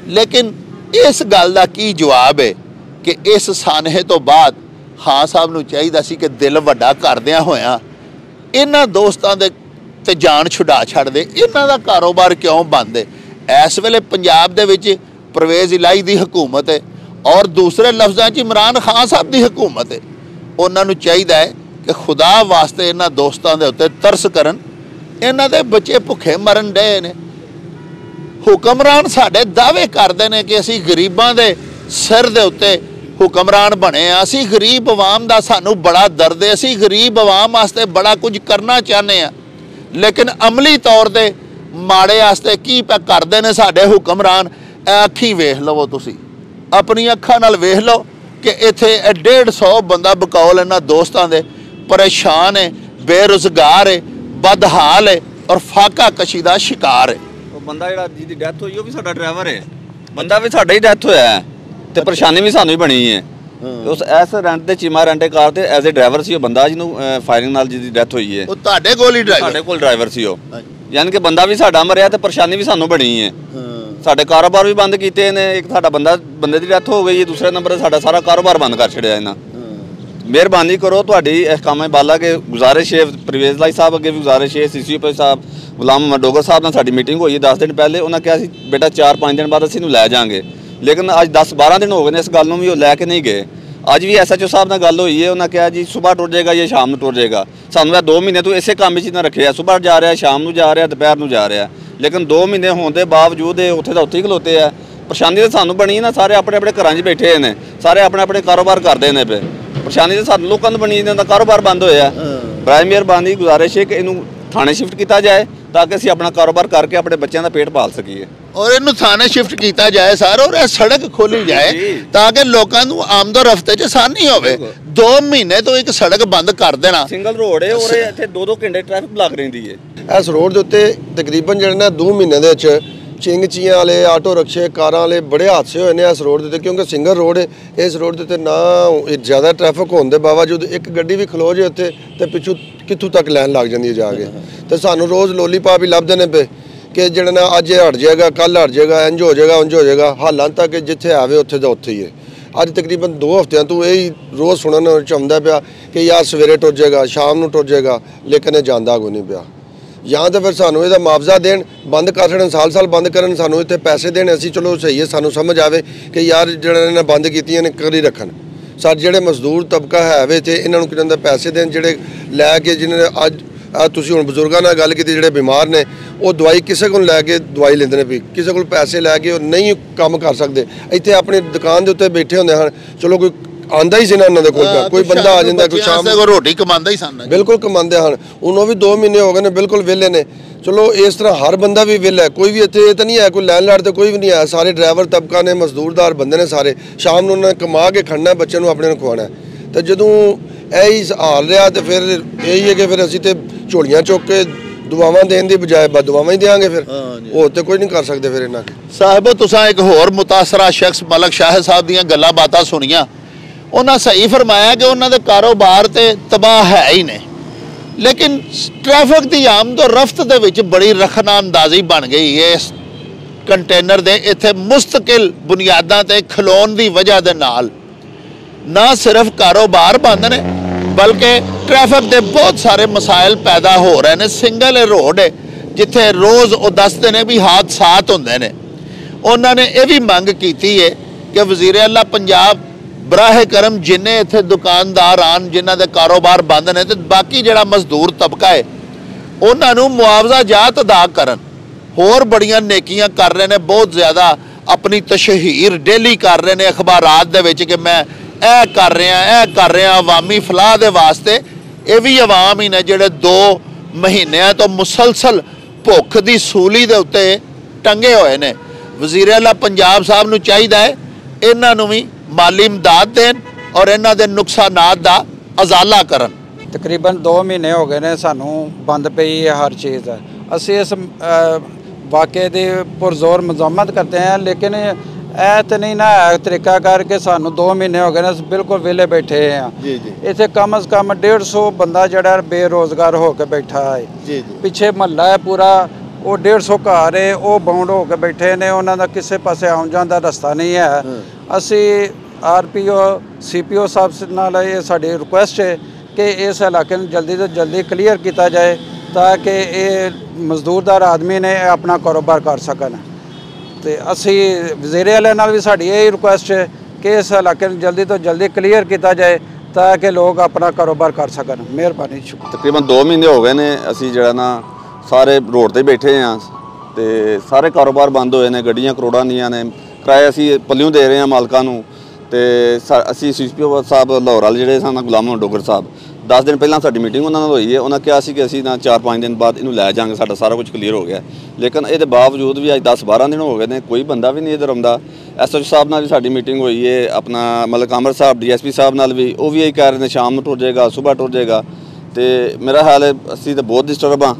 ਲੇਕਿਨ ਇਸ ਗੱਲ ਦਾ ਕੀ ਜਵਾਬ ਹੈ ਕਿ ਇਸ ਸਾਨਹੇ ਤੋਂ ਬਾਅਦ ਖਾਨ ਸਾਹਿਬ ਨੂੰ ਚਾਹੀਦਾ ਸੀ ਕਿ ਦਿਲ ਵੱਡਾ ਕਰਦਿਆਂ ਹੋਇਆਂ ਇਹਨਾਂ ਦੋਸਤਾਂ ਦੇ ਤੇ ਜਾਨ ਛੁਡਾ ਛੱਡਦੇ। ਇਹਨਾਂ ਦਾ ਕਾਰੋਬਾਰ ਕਿਉਂ ਬੰਦ ਹੈ? ਇਸ ਵੇਲੇ ਪੰਜਾਬ ਦੇ ਵਿੱਚ ਪਰਵੇਜ਼ ਇਲਾਹੀ ਦੀ ਹਕੂਮਤ ਹੈ ਔਰ ਦੂਸਰੇ ਲਫ਼ਜ਼ਾਂ 'ਚ ਇਮਰਾਨ ਖਾਨ ਸਾਹਿਬ ਦੀ ਹਕੂਮਤ ਹੈ। ਉਹਨਾਂ ਨੂੰ ਚਾਹੀਦਾ ਹੈ ਕਿ ਖੁਦਾ ਵਾਸਤੇ ਇਹਨਾਂ ਦੋਸਤਾਂ ਦੇ ਉੱਤੇ ਤਰਸ ਕਰਨ। ਇਹਨਾਂ ਦੇ ਬੱਚੇ ਭੁੱਖੇ ਮਰਨ ਡਏ ਨੇ। ਹੁਕਮਰਾਨ ਸਾਡੇ ਦਾਅਵੇ ਕਰਦੇ ਨੇ ਕਿ ਅਸੀਂ ਗਰੀਬਾਂ ਦੇ ਸਿਰ ਦੇ ਉੱਤੇ ਹੁਕਮਰਾਨ ਬਣੇ ਆ, ਅਸੀਂ ਗਰੀਬ ਆਵਾਮ ਦਾ ਸਾਨੂੰ ਬੜਾ ਦਰਦ ਹੈ, ਅਸੀਂ ਗਰੀਬ ਆਵਾਮ ਵਾਸਤੇ ਬੜਾ ਕੁਝ ਕਰਨਾ ਚਾਹੁੰਦੇ ਹਾਂ। ਲੇਕਿਨ ਅਮਲੀ ਤੌਰ 'ਤੇ ਮਾੜੇ ਵਾਸਤੇ ਕੀ ਕਰਦੇ ਨੇ ਸਾਡੇ ਹੁਕਮਰਾਨ? ਅੱਖੀਂ ਵੇਖ ਲਵੋ, ਤੁਸੀਂ ਆਪਣੀ ਅੱਖਾਂ ਨਾਲ ਵੇਖ ਲਓ ਕਿ ਇੱਥੇ 150 ਬੰਦਾ ਬਕੌਲ ਇਹਨਾਂ ਦੋਸਤਾਂ ਦੇ ਪਰੇਸ਼ਾਨ ਹੈ, ਬੇਰੁਜ਼ਗਾਰ ਹੈ, ਬਦਹਾਲ ਹੈ। ਔਰ ਫਾਕਾ ਕਸ਼ੀ ਦਾ ਸ਼ਿਕਾਰ ਹੈ। ਉਹ ਬੰਦਾ ਜਿਹੜਾ ਜਿਹਦੀ ਡੈਥ ਹੋਈ ਉਹ ਵੀ ਸਾਡਾ ਡਰਾਈਵਰ ਹੈ, ਬੰਦਾ ਵੀ ਸਾਡਾ ਹੀ ਡੈਥ ਹੋਇਆ ਹੈ ਤੇ ਪਰੇਸ਼ਾਨੀ ਵੀ ਸਾਨੂੰ ਹੀ ਬਣੀ ਹੈ। ਉਸ ਐਸ ਰੈਂਟ ਤੇ ਚੀਮਾ ਰੈਂਟੇ ਕਾਰ ਤੇ ਐਜ਼ ਏ ਡਰਾਈਵਰ ਸੀ ਉਹ ਬੰਦਾ ਜਿਹਨੂੰ ਫਾਇਰਿੰਗ ਨਾਲ ਜਿਹਦੀ ਡੈਥ ਹੋਈ ਹੈ। ਉਹ ਤੁਹਾਡੇ ਕੋਲ ਹੀ ਡਰਾਈਵਰ? ਸਾਡੇ ਕੋਲ ਡਰਾਈਵਰ ਸੀ ਉਹ, ਯਾਨੀ ਕਿ ਬੰਦਾ ਵੀ ਸਾਡਾ ਮਰਿਆ ਤੇ ਪਰੇਸ਼ਾਨੀ ਵੀ ਸਾਨੂੰ ਬਣੀ ਹੈ। ਸਾਡੇ ਕਾਰੋਬਾਰ ਵੀ ਬੰਦ ਕੀਤੇ ਨੇ, ਇੱਕ ਸਾਡਾ ਬੰਦੇ ਦੀ ਡੈਥ ਹੋ ਗਈ ਹੈ, ਦੂਸਰੇ ਨੰਬਰ ਤੇ ਸਾਡਾ ਸਾਰਾ ਕਾਰੋਬਾਰ ਬੰਦ ਕਰ ਛੜਿਆ ਇਹਨਾਂ। ਮਿਹਰਬਾਨੀ ਕਰੋ, ਤੁਹਾਡੀ ਅਹਿਕਾਮੇ ਬਾਲਾ ਕੇ ਗੁਜ਼ਾਰਿਸ਼ ਹੈ, ਪ੍ਰਵੇਜ਼ ਲਾਈ ਸਾਹਿਬ ਅੱਗੇ ਵੀ ਗੁਜ਼ਾਰਿਸ਼ ਹੈ, CCP ਸਾਹਿਬ ਗੁਲਾਮ ਡੋਗਰ ਸਾਹਿਬ ਨਾਲ ਸਾਡੀ ਮੀਟਿੰਗ ਹੋਈ ਹੈ 10 ਦਿਨ ਪਹਿਲੇ। ਉਹਨਾਂ ਕਿਹਾ ਸੀ ਬੇਟਾ 4-5 ਦਿਨ ਬਾਅਦ ਅਸੀਂ ਇਹਨੂੰ ਲੈ ਜਾਵਾਂਗੇ, ਲੇਕਿਨ ਅੱਜ 10-12 ਦਿਨ ਹੋ ਗਏ ਨੇ ਇਸ ਗੱਲ ਨੂੰ ਵੀ ਉਹ ਲੈ ਕੇ ਨਹੀਂ ਗਏ। ਅੱਜ ਵੀ SHO ਸਾਹਿਬ ਨਾਲ ਗੱਲ ਹੋਈ ਹੈ, ਉਹਨਾਂ ਕਿਹਾ ਜੀ ਸਵੇਰ ਟੁਰ ਜਾਏਗਾ ਜਾਂ ਸ਼ਾਮ ਨੂੰ ਟੁਰ ਜਾਏਗਾ। ਸਾਨੂੰ ਇਹ 2 ਮਹੀਨੇ ਤੋਂ ਇਸੇ ਕੰਮ ਵਿੱਚ ਨਾ ਰੱਖਿਆ, ਸਵੇਰ ਜਾ ਰਿਹਾ, ਸ਼ਾਮ ਨੂੰ ਜਾ ਰਿਹਾ, ਦੁਪਹਿਰ ਨੂੰ ਜਾ ਰਿਹਾ, ਲੇਕਿਨ 2 ਮਹੀਨੇ ਹੋਣ ਦੇ ਬਾਵਜੂਦ ਇਹ ਉੱਥੇ ਦਾ ਉੱਥੇ ਹੀ ਖਲੋਤੇ ਆ। ਪਰੇਸ਼ਾਨੀ ਤਾਂ ਸਾਨੂੰ ਬਣੀ ਨਾ, ਸਾਰੇ ਆਪਣੇ ਆਪਣੇ ਘਰਾਂ 'ਚ ਬੈਠੇ ਨੇ, ਸਾਰੇ ਆਪਣੇ ਆਪਣੇ ਕਾਰੋਬਾਰ ਕਰਦੇ ਨੇ ਪਏ। ਪਰੇਸ਼ਾਨੀ ਤਾਂ ਸਾਨੂੰ ਲੋਕਾਂ ਨੂੰ ਬਣੀ, ਇਹਨਾਂ ਦਾ ਕਾਰੋਬਾਰ ਬੰਦ ਹੋਇਆ। ਬਰਾਏ ਮਿਹਰਬਾਨੀ ਗੁਜ਼ਾਰਿਸ਼ ਹੈ ਕਿ ਇਹਨੂੰ ਥਾਣੇ ਸ਼ਿਫਟ ਕੀਤਾ ਜਾਏ ਤਾਂ ਕਿ ਅਸੀਂ ਆਪਣਾ ਕਾਰੋਬਾਰ ਕਰਕੇ ਆਪਣੇ ਬੱਚਿਆਂ ਦਾ ਪੇਟ ਪਾਲ ਸਕੀਏ। ਔਰ ਇਹਨੂੰ ਥਾਣੇ ਸ਼ਿਫਟ ਕੀਤਾ ਜਾਏ ਸਰ, ਔਰ ਇਹ ਸੜਕ ਖੋਲੀ ਜਾਏ ਤਾਂ ਕਿ ਲੋਕਾਂ ਨੂੰ ਆਮਦੋ ਰਫਤੇ 'ਚ ਆਸਾਨੀ ਹੋਵੇ। 2 ਮਹੀਨੇ ਤੋਂ ਇੱਕ ਸੜਕ ਬੰਦ ਕਰ ਦੇਣਾ, ਸਿੰਗਲ ਰੋਡ ਹੈ ਔਰ ਇੱਥੇ 2-2 ਘੰਟੇ ਟ੍ਰੈਫਿਕ ਬਲਾਕ ਰਹਿੰਦੀ ਹੈ। ਇਸ ਰੋਡ ਦੇ ਉੱਤੇ ਤਕਰੀਬਨ ਜਿਹੜੇ ਨੇ 2 ਮਹੀਨਿਆਂ ਦੇ ਵਿੱਚ ਚਿੰਗਚੀਆਂ ਵਾਲੇ, ਆਟੋ ਰਿਕਸ਼ੇ, ਕਾਰਾਂ ਵਾਲੇ ਬੜੇ ਹਾਦਸੇ ਹੋਏ ਨੇ ਇਸ ਰੋਡ ਦੇ ਉੱਤੇ, ਕਿਉਂਕਿ ਸਿੰਗਲ ਰੋਡ ਹੈ। ਇਸ ਰੋਡ ਦੇ ਉੱਤੇ ਨਾ ਜ਼ਿਆਦਾ ਟ੍ਰੈਫਿਕ ਹੋਣ ਦੇ ਬਾਵਜੂਦ ਇੱਕ ਗੱਡੀ ਵੀ ਖਲੋ ਜੇ ਉੱਥੇ ਤੇ ਪਿੱਛੋਂ ਕਿੱਥੋਂ ਤੱਕ ਲਾਈਨ ਲੱਗ ਜਾਂਦੀ ਹੈ ਜਾ ਕੇ। ਤੇ ਸਾਨੂੰ ਰੋਜ਼ ਲੋਲੀਪਾਪ ਹੀ ਲੱਭਦੇ ਨੇ ਪਏ ਕਿ ਜਿਹੜਾ ਨਾ ਅੱਜ ਇਹ ਹਟ ਜਾਏਗਾ, ਕੱਲ੍ਹ ਹਟ ਜਾਏਗਾ, ਇੰਝ ਹੋ ਜਾਏਗਾ, ਉਂਝ ਹੋ ਜਾਏਗਾ। ਹਾਲਾਂ ਤੱਕ ਜਿੱਥੇ ਆਵੇ ਉੱਥੇ ਦਾ ਉੱਥੇ ਹੀ ਹੈ। ਅੱਜ ਤਕਰੀਬਨ 2 ਹਫ਼ਤਿਆਂ ਤੋਂ ਇਹ ਰੋਜ਼ ਸੁਣਨ ਵਿੱਚ ਆਉਂਦਾ ਪਿਆ ਕਿ ਯਾਰ ਸਵੇਰੇ ਟੁਰ ਜਾਏਗਾ, ਸ਼ਾਮ ਨੂੰ ਟੁਰ ਜਾਏਗਾ, ਲੇਕਿਨ ਇਹ ਜਾਂਦਾ ਕੋਈ ਨਹੀਂ ਪਿਆ। ਜਾਂ ਤਾਂ ਫਿਰ ਸਾਨੂੰ ਇਹਦਾ ਮੁਆਵਜ਼ਾ ਦੇਣ, ਬੰਦ ਕਰ ਛੱਡਣ, ਸਾਲ ਬੰਦ ਕਰਨ, ਸਾਨੂੰ ਇੱਥੇ ਪੈਸੇ ਦੇਣ, ਅਸੀਂ ਚਲੋ ਸਹੀ ਹੈ, ਸਾਨੂੰ ਸਮਝ ਆਵੇ ਕਿ ਯਾਰ ਜਿਹੜਾ ਇਹਨਾਂ ਬੰਦ ਕੀਤੀਆਂ ਨੇ ਕਰੀ ਰੱਖਣ। ਸਾਡੇ ਜਿਹੜੇ ਮਜ਼ਦੂਰ ਤਬਕਾ ਹੈ ਵੇ ਤੇ ਇਹਨਾਂ ਨੂੰ ਕਿਹਨਾਂ ਦਾ ਪੈਸੇ ਦੇਣ, ਜਿਹੜੇ ਲੈ ਕੇ ਜਿਹਨਾਂ ਨੇ ਅੱਜ ਤੁਸੀਂ ਹੁਣ ਬਜ਼ੁਰਗਾਂ ਨਾਲ ਗੱਲ ਕੀਤੀ, ਜਿਹੜੇ ਬਿਮਾਰ ਨੇ ਉਹ ਦਵਾਈ ਕਿਸੇ ਕੋਲ ਲੈ ਕੇ ਦਵਾਈ ਲੈਂਦੇ ਨੇ, ਵੀ ਕਿਸੇ ਕੋਲ ਪੈਸੇ ਲੈ ਕੇ ਉਹ ਨਹੀਂ ਕੰਮ ਕਰ ਸਕਦੇ। ਇੱਥੇ ਆਪਣੀ ਦੁਕਾਨ ਦੇ ਉੱਤੇ ਬੈਠੇ ਹੁੰਦੇ ਹਨ, ਚਲੋ ਕੋਈ ਆਂਦਾ ਹੀ ਸੀ ਨਾ ਉਹਨਾਂ ਦੇ ਕੋਲ, ਕੋਈ ਬੰਦਾ ਆ ਜਾਂਦਾ, ਕੋਈ ਸ਼ਾਮ ਨੂੰ ਰੋਟੀ ਕਮਾਉਂਦਾ ਹੀ ਸਨ, ਬਿਲਕੁਲ ਕਮਾਉਂਦੇ ਹਨ। ਹੁਣ ਉਹ ਵੀ 2 ਮਹੀਨੇ ਹੋ ਗਏ ਨੇ ਬਿਲਕੁਲ ਵਿਹਲੇ ਨੇ। ਚਲੋ ਇਸ ਤਰ੍ਹਾਂ ਹਰ ਬੰਦਾ ਵੀ ਵਿਹਲਾ ਹੈ, ਕੋਈ ਵੀ ਇੱਥੇ ਇਹ ਤਾਂ ਨਹੀਂ ਹੈ ਕੋਈ ਲੈਂਡਲਾਰਡ ਤੇ ਕੋਈ ਵੀ ਨਹੀਂ ਹੈ। ਸਾਰੇ ਡਰਾਈਵਰ ਤਬਕਾ ਨੇ, ਮਜ਼ਦੂਰਦਾਰ ਬੰਦੇ ਨੇ ਸਾਰੇ। ਸ਼ਾਮ ਨੂੰ ਉਹਨਾਂ ਨੇ ਕਮਾ ਕੇ ਖੜਨਾ, ਬੱਚੇ ਨੂੰ ਆਪਣੇ ਨੂੰ ਖਵਾਉਣਾ। ਤੇ ਜਦੋਂ ਇਹੀ ਹਾਲ ਰਿਹਾ ਤੇ ਫਿਰ ਇਹੀ ਹੈ ਕਿ ਫਿਰ ਅਸੀਂ ਤੇ ਝੋਲੀਆਂ ਚੁੱਕ ਕੇ ਦੁਆਵਾਂ ਦੇਣ ਦੀ ਬਜਾਏ ਬਦਦੁਆਵਾਂ ਹੀ ਦੇਵਾਂਗੇ। ਫਿਰ ਹੋਰ ਤੇ ਕੋਈ ਨਹੀਂ ਕਰ ਸਕਦੇ। ਫਿਰ ਇਹਨਾਂ ਸਾਹਿਬੋ ਤੁਸੀਂ ਇੱਕ ਹੋਰ ਮੁਤਾਸਰਾ ਸ਼ਖਸ ਮਲਕ ਸ਼ਾਹ ਸਾਹਿਬ ਦੀਆਂ ਗੱਲਾਂ ਬਾਤਾਂ ਸੁਣੀਆਂ। ਉਹਨਾਂ ਸਹੀ ਫਰਮਾਇਆ ਕਿ ਉਹਨਾਂ ਦੇ ਕਾਰੋਬਾਰ ਤੇ ਤਬਾਹ ਹੈ ਹੀ ਨੇ, ਲੇਕਿਨ ਟ੍ਰੈਫਿਕ ਦੀ ਆਮਦੋ ਰਫਤ ਦੇ ਵਿੱਚ ਬੜੀ ਰਖਨਾ ਅੰਦਾਜ਼ੀ ਬਣ ਗਈ ਹੈ ਇਸ ਕੰਟੇਨਰ ਦੇ ਇੱਥੇ ਮੁਸਤਕਿਲ ਬੁਨਿਆਦਾਂ ਤੇ ਖਲੋਣ ਦੀ ਵਜ੍ਹਾ ਦੇ ਨਾਲ। ਨਾ ਸਿਰਫ ਕਾਰੋਬਾਰ ਬੰਦ ਨੇ ਬਲਕਿ ਟ੍ਰੈਫਿਕ ਦੇ ਬਹੁਤ ਸਾਰੇ ਮਸਾਇਲ ਪੈਦਾ ਹੋ ਰਹੇ ਨੇ। ਸਿੰਗਲ ਰੋਡ ਹੈ ਜਿੱਥੇ ਰੋਜ਼ ਉਹ ਦੱਸਦੇ ਨੇ ਵੀ ਹਾਦਸਾਤ ਹੁੰਦੇ ਨੇ। ਉਹਨਾਂ ਨੇ ਇਹ ਵੀ ਮੰਗ ਕੀਤੀ ਹੈ ਕਿ ਵਜ਼ੀਰ ਆਲਾ ਪੰਜਾਬ ਬਰਾਹ ਕਰਮ ਜਿੰਨੇ ਇੱਥੇ ਦੁਕਾਨਦਾਰ ਆਣ ਜਿਨ੍ਹਾਂ ਦੇ ਕਾਰੋਬਾਰ ਬੰਦ ਨੇ ਤੇ ਬਾਕੀ ਜਿਹੜਾ ਮਜ਼ਦੂਰ ਤਬਕਾ ਹੈ ਉਹਨਾਂ ਨੂੰ ਮੁਆਵਜ਼ਾ ਜਾਤ ਅਦਾ ਕਰਨ। ਹੋਰ ਬੜੀਆਂ ਨੇਕੀਆਂ ਕਰ ਰਹੇ ਨੇ, ਬਹੁਤ ਜ਼ਿਆਦਾ ਆਪਣੀ ਤਸ਼ਹੀਰ ਡੇਲੀ ਕਰ ਰਹੇ ਨੇ ਅਖਬਾਰਾਤ ਦੇ ਵਿੱਚ ਕਿ ਮੈਂ ਇਹ ਕਰ ਰਿਹਾ ਅਵਾਮੀ ਫਲਾਹ ਦੇ ਵਾਸਤੇ। ਇਹ ਵੀ ਅਵਾਮ ਹੀ ਨੇ ਜਿਹੜੇ 2 ਮਹੀਨਿਆਂ ਤੋਂ ਮੁਸਲਸਲ ਭੁੱਖ ਦੀ ਸੂਲੀ ਦੇ ਉੱਤੇ ਟੰਗੇ ਹੋਏ ਨੇ। ਵਜ਼ੀਰ ਆਲਾ ਪੰਜਾਬ ਸਾਹਿਬ ਨੂੰ ਚਾਹੀਦਾ ਹੈ ਇਹਨਾਂ ਨੂੰ ਵੀ ਮਾਲੀ ਇਮਦਾਦ ਦੇਣ ਔਰ ਇਹਨਾਂ ਦੇ ਨੁਕਸਾਨਾਤ ਦਾ ਅਜ਼ਾਲਾ ਕਰਨ। ਤਕਰੀਬਨ 2 ਮਹੀਨੇ ਹੋ ਗਏ ਨੇ ਸਾਨੂੰ ਬੰਦ ਪਈ ਹੈ ਹਰ ਚੀਜ਼। ਅਸੀਂ ਇਸ ਵਾक़े ਦੀ ਪੁਰਜ਼ੋਰ ਮਜ਼ਾਮਤ ਕਰਦੇ ਹਾਂ, ਲੇਕਿਨ ਇਹ ਤਾਂ ਨਹੀਂ ਨਾ ਤਰੀਕਾ ਕਰਕੇ ਸਾਨੂੰ 2 ਮਹੀਨੇ ਹੋ ਗਏ ਨੇ ਬਿਲਕੁਲ ਵਿਹਲੇ ਬੈਠੇ ਹਾਂ। ਇੱਥੇ ਕਮ ਅਜ਼ ਕਮ 150 ਬੰਦਾ ਜਿਹੜਾ ਬੇਰੋਜ਼ਗਾਰ ਹੋ ਕੇ ਬੈਠਾ ਹੈ। ਪਿੱਛੇ ਮਹੱਲਾ ਹੈ ਪੂਰਾ, ਉਹ 150 ਘਰ ਹੈ, ਉਹ ਬਾਉਂਡ ਹੋ ਕੇ ਬੈਠੇ ਨੇ, ਉਹਨਾਂ ਦਾ ਕਿਸੇ ਪਾਸੇ ਆਉਣ ਜਾਣ ਦਾ ਰਸਤਾ ਨਹੀਂ ਹੈ। ਅਸੀਂ RPO CPO ਸਾਹਿਬ ਨਾਲ ਇਹ ਸਾਡੀ ਰਿਕੁਐਸਟ ਹੈ ਕਿ ਇਸ ਇਲਾਕੇ ਨੂੰ ਜਲਦੀ ਤੋਂ ਜਲਦੀ ਕਲੀਅਰ ਕੀਤਾ ਜਾਏ ਤਾਂ ਕਿ ਇਹ ਮਜ਼ਦੂਰਦਾਰ ਆਦਮੀ ਨੇ ਆਪਣਾ ਕਾਰੋਬਾਰ ਕਰ ਸਕਣ। ਤੇ ਅਸੀਂ ਵਜ਼ੀਰ ਆਲਾ ਨਾਲ ਵੀ ਸਾਡੀ ਇਹ ਰਿਕੁਐਸਟ ਹੈ ਕਿ ਇਸ ਇਲਾਕੇ ਨੂੰ ਜਲਦੀ ਤੋਂ ਜਲਦੀ ਕਲੀਅਰ ਕੀਤਾ ਜਾਏ ਤਾਂ ਕਿ ਲੋਕ ਆਪਣਾ ਕਾਰੋਬਾਰ ਕਰ ਸਕਣ। ਮਿਹਰਬਾਨੀ। ਤਕਰੀਬਨ 2 ਮਹੀਨੇ ਹੋ ਗਏ ਨੇ ਅਸੀਂ ਜਿਹੜਾ ਨਾ ਸਾਰੇ ਰੋਡ ਤੇ ਬੈਠੇ ਹਾਂ ਤੇ ਸਾਰੇ ਕਾਰੋਬਾਰ ਬੰਦ ਹੋਏ ਨੇ। ਗੱਡੀਆਂ ਕਰੋੜਾਂ ਦੀਆਂ ਨੇ, ਕਿਰਾਏ ਅਸੀਂ ਪੱਲਿਓਂ ਦੇ ਰਹੇ ਹਾਂ ਮਾਲਕਾਂ ਨੂੰ। ਤੇ ਅਸੀਂ CCP ਸਾਹਿਬ ਲਾਹੌਰ ਵਾਲੇ ਜਿਹੜੇ ਸਨ ਗੁਲਾਮ ਡੋਗਰ ਸਾਹਿਬ 10 ਦਿਨ ਪਹਿਲਾਂ ਸਾਡੀ ਮੀਟਿੰਗ ਉਹਨਾਂ ਨਾਲ ਹੋਈ ਹੈ। ਉਹਨਾਂ ਕਿਹਾ ਸੀ ਕਿ ਅਸੀਂ ਨਾ 4-5 ਦਿਨ ਬਾਅਦ ਇਹਨੂੰ ਲੈ ਜਾਵਾਂਗੇ, ਸਾਡਾ ਸਾਰਾ ਕੁਝ ਕਲੀਅਰ ਹੋ ਗਿਆ। ਲੇਕਿਨ ਇਹਦੇ ਬਾਵਜੂਦ ਵੀ ਅੱਜ 10-12 ਦਿਨ ਹੋ ਗਏ ਨੇ, ਕੋਈ ਬੰਦਾ ਵੀ ਨਹੀਂ ਇੱਧਰ ਆਉਂਦਾ। SHO ਸਾਹਿਬ ਨਾਲ ਵੀ ਸਾਡੀ ਮੀਟਿੰਗ ਹੋਈ ਹੈ, ਆਪਣਾ ਮਲਕ ਅਮਰ ਸਾਹਿਬ DSP ਸਾਹਿਬ ਨਾਲ ਵੀ, ਉਹ ਵੀ ਇਹੀ ਕਹਿ ਰਹੇ ਨੇ ਸ਼ਾਮ ਨੂੰ ਟੁਰ ਜਾਏਗਾ, ਸਵੇਰ ਟੁਰ ਜਾਏਗਾ। ਤੇ ਮੇਰਾ ਹਾਲ ਹੈ ਅਸੀਂ ਤਾਂ ਬਹੁਤ ਡਿਸਟਰਬ ਹਾਂ।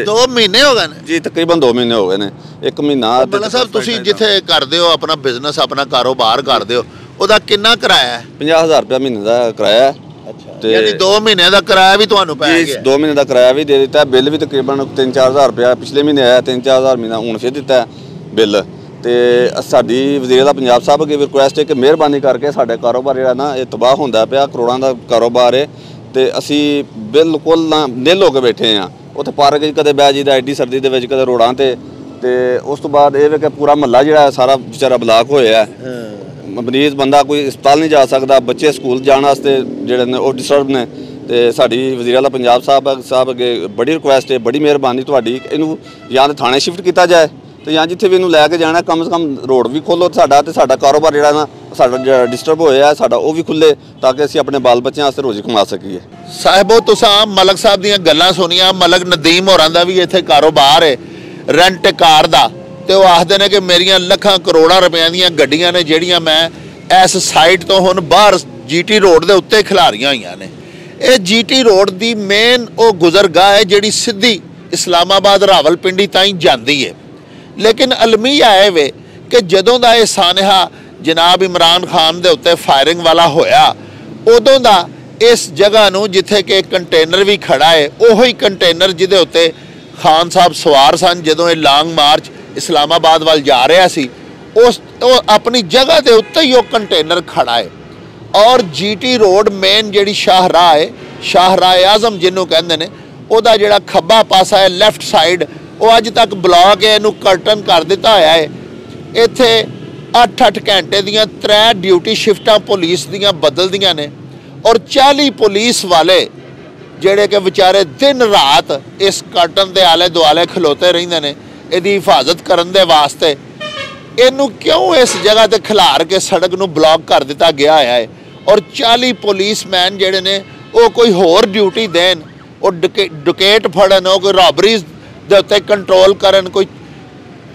2 ਮਹੀਨੇ ਹੋ ਗਏ ਨੇ ਜੀ, ਤਕਰੀਬਨ 2 ਮਹੀਨੇ ਹੋ ਗਏ ਨੇ। 1 ਮਹੀਨਾ ਮਤਲਬ ਸਾਹਿਬ ਤੁਸੀਂ ਜਿੱਥੇ ਕਰਦੇ ਹੋ ਆਪਣਾ ਬਿਜ਼ਨਸ, ਆਪਣਾ ਕਾਰੋਬਾਰ ਕਰਦੇ ਹੋ, ਉਹਦਾ ਕਿੰਨਾ ਕਿਰਾਇਆ ਹੈ? 50,000 ਰੁਪਇਆ ਮਹੀਨੇ ਦਾ ਕਿਰਾਇਆ ਹੈ। ਅੱਛਾ, ਯਾਨੀ 2 ਮਹੀਨੇ ਦਾ ਕਿਰਾਇਆ ਵੀ ਤੁਹਾਨੂੰ ਪੈ ਜੀ, ਗਿਆ? 2 ਮਹੀਨੇ ਦਾ ਕਿਰਾਇਆ ਵੀ ਦੇ ਦਿੱਤਾ, ਬਿੱਲ ਵੀ ਤਕਰੀਬਨ 3-4 ਹਜ਼ਾਰ ਰੁਪਇਆ ਪਿਛਲੇ ਮਹੀਨੇ ਆਇਆ, 3-4 ਹਜ਼ਾਰ ਮਹੀਨਾ ਹੁਣ ਫਿਰ ਦਿੱਤਾ ਬਿੱਲ। ਤੇ ਸਾਡੀ ਵਜ਼ੀਰ ਆਲਾ ਪੰਜਾਬ ਸਾਹਿਬ ਅੱਗੇ ਰਿਕੁਐਸਟ ਹੈ ਕਿ ਮਿਹਰਬਾਨੀ ਕਰਕੇ ਸਾਡੇ ਕਾਰੋਬਾਰ ਜਿਹੜਾ ਨਾ ਇਹ ਤਬਾਹ ਹੁੰਦਾ ਪਿਆ, ਕਰੋੜਾਂ ਦਾ ਕਾਰੋਬਾਰ ਹੈ ਤੇ ਅਸੀਂ ਬਿਲਕੁਲ ਨਿੱਲ ਹੋ ਕੇ ਬੈਠੇ ਹਾਂ। ਉੱਥੇ ਪਾਰਕ 'ਚ ਕਦੇ ਬਹਿ ਜੀਦਾ ਐਡੀ ਸਰਦੀ ਦੇ ਵਿੱਚ, ਕਦੇ ਰੋਡਾਂ ਤੇ ਉਸ ਤੋਂ ਬਾਅਦ ਇਹ ਵੇ ਕਿ ਪੂਰਾ ਮਹੱਲਾ ਜਿਹੜਾ ਸਾਰਾ ਵਿਚਾਰਾ ਬਲਾਕ ਹੋਇਆ। ਮਰੀਜ਼ ਬੰਦਾ ਕੋਈ ਹਸਪਤਾਲ ਨਹੀਂ ਜਾ ਸਕਦਾ, ਬੱਚੇ ਸਕੂਲ ਜਾਣ ਵਾਸਤੇ ਜਿਹੜੇ ਨੇ ਉਹ ਡਿਸਟਰਬ ਨੇ। ਤੇ ਸਾਡੀ ਵਜ਼ੀਰ ਆਲਾ ਪੰਜਾਬ ਸਾਹਿਬ ਅੱਗੇ ਬੜੀ ਰਿਕੁਐਸਟ ਹੈ, ਬੜੀ ਮਿਹਰਬਾਨੀ ਤੁਹਾਡੀ, ਇਹਨੂੰ ਜਾਂ ਤਾਂ ਥਾਣੇ ਸ਼ਿਫਟ ਕੀਤਾ ਜਾਏ ਤੇ ਜਾਂ ਜਿੱਥੇ ਵੀ ਇਹਨੂੰ ਲੈ ਕੇ ਜਾਣਾ ਕਮ ਸੇ ਕਮ ਰੋਡ ਵੀ ਖੋਲੋ ਸਾਡਾ, ਤੇ ਸਾਡਾ ਕਾਰੋਬਾਰ ਜਿਹੜਾ ਨਾ ਸਾਡਾ ਜਿਹੜਾ ਡਿਸਟਰਬ ਹੋਇਆ ਸਾਡਾ ਉਹ ਵੀ ਖੁੱਲੇ, ਤਾਂ ਕਿ ਅਸੀਂ ਆਪਣੇ ਬਾਲ ਬੱਚਿਆਂ ਵਾਸਤੇ ਰੋਜ਼ੀ ਕਮਾ ਸਕੀਏ। ਸਾਹਿਬੋ ਤੁਸੀਂ ਮਲਕ ਸਾਹਿਬ ਦੀਆਂ ਗੱਲਾਂ ਸੁਣੀਆਂ। ਮਲਕ ਨਦੀਮ ਹੋਰਾਂ ਦਾ ਵੀ ਇੱਥੇ ਕਾਰੋਬਾਰ ਹੈ ਰੈਂਟ ਕਾਰ ਦਾ, ਤੇ ਉਹ ਆਖਦੇ ਨੇ ਕਿ ਮੇਰੀਆਂ ਲੱਖਾਂ ਕਰੋੜਾਂ ਰੁਪਈਆਂ ਦੀਆਂ ਗੱਡੀਆਂ ਨੇ ਜਿਹੜੀਆਂ ਮੈਂ ਇਸ ਸਾਈਟ ਤੋਂ ਹੁਣ ਬਾਹਰ GT ਰੋਡ ਦੇ ਉੱਤੇ ਖਿਲਾਰੀਆਂ ਹੋਈਆਂ ਨੇ। ਇਹ GT ਰੋਡ ਦੀ ਮੇਨ ਉਹ ਗੁਜ਼ਰਗਾਹ ਹੈ ਜਿਹੜੀ ਸਿੱਧੀ ਇਸਲਾਮਾਬਾਦ ਰਾਵਲਪਿੰਡੀ ਤਾਈਂ ਜਾਂਦੀ ਹੈ। ਲੇਕਿਨ ਅਲਮੀਆ ਇਹ ਵੇ ਕਿ ਜਦੋਂ ਦਾ ਇਹ ਸਾਨਹਾ ਜਨਾਬ ਇਮਰਾਨ ਖਾਨ ਦੇ ਉੱਤੇ ਫਾਇਰਿੰਗ ਵਾਲਾ ਹੋਇਆ, ਉਦੋਂ ਦਾ ਇਸ ਜਗ੍ਹਾ ਨੂੰ ਜਿੱਥੇ ਕਿ ਕੰਟੇਨਰ ਵੀ ਖੜਾ ਹੈ, ਉਹੀ ਕੰਟੇਨਰ ਜਿਹਦੇ ਉੱਤੇ ਖਾਨ ਸਾਹਿਬ ਸਵਾਰ ਸਨ ਜਦੋਂ ਇਹ ਲਾਂਗ ਮਾਰਚ ਇਸਲਾਮਾਬਾਦ ਵੱਲ ਜਾ ਰਿਹਾ ਸੀ, ਉਹ ਆਪਣੀ ਜਗ੍ਹਾ ਦੇ ਉੱਤੇ ਹੀ ਉਹ ਕੰਟੇਨਰ ਖੜਾ ਹੈ। ਔਰ GT ਰੋਡ ਮੇਨ ਜਿਹੜੀ ਸ਼ਾਹਰਾਹ ਹੈ, ਸ਼ਾਹਰਾਹ ਆਜ਼ਮ ਜਿਹਨੂੰ ਕਹਿੰਦੇ ਨੇ, ਉਹਦਾ ਜਿਹੜਾ ਖੱਬਾ ਪਾਸਾ ਹੈ ਲੈਫਟ ਸਾਈਡ, ਉਹ ਅੱਜ ਤੱਕ ਬਲੌਕ ਹੈ, ਇਹਨੂੰ ਕਰਟਨ ਕਰ ਦਿੱਤਾ ਹੋਇਆ ਹੈ। ਇੱਥੇ 8-8 ਘੰਟੇ ਦੀਆਂ 3 ਡਿਊਟੀ ਸ਼ਿਫਟਾਂ ਪੁਲਿਸ ਦੀਆਂ ਬਦਲਦੀਆਂ ਨੇ ਔਰ 40 ਪੁਲਿਸ ਵਾਲੇ ਜਿਹੜੇ ਕਿ ਵਿਚਾਰੇ ਦਿਨ ਰਾਤ ਇਸ ਕਰਟਨ ਦੇ ਆਲੇ ਦੁਆਲੇ ਖਲੋਤੇ ਰਹਿੰਦੇ ਨੇ ਇਹਦੀ ਹਿਫਾਜ਼ਤ ਕਰਨ ਦੇ ਵਾਸਤੇ। ਇਹਨੂੰ ਕਿਉਂ ਇਸ ਜਗ੍ਹਾ ਤੇ ਖਿਲਾਰ ਕੇ ਸੜਕ ਨੂੰ ਬਲੌਕ ਕਰ ਦਿੱਤਾ ਗਿਆ ਹੋਇਆ ਹੈ? ਔਰ 40 ਪੁਲਿਸਮੈਨ ਜਿਹੜੇ ਨੇ ਉਹ ਕੋਈ ਹੋਰ ਡਿਊਟੀ ਦੇਣ, ਉਹ ਡਕੇਟ ਫੜਨ, ਉਹ ਕੋਈ ਰੋਬਰੀਜ਼ ਦੇ ਉੱਤੇ ਕੰਟਰੋਲ ਕਰਨ, ਕੋਈ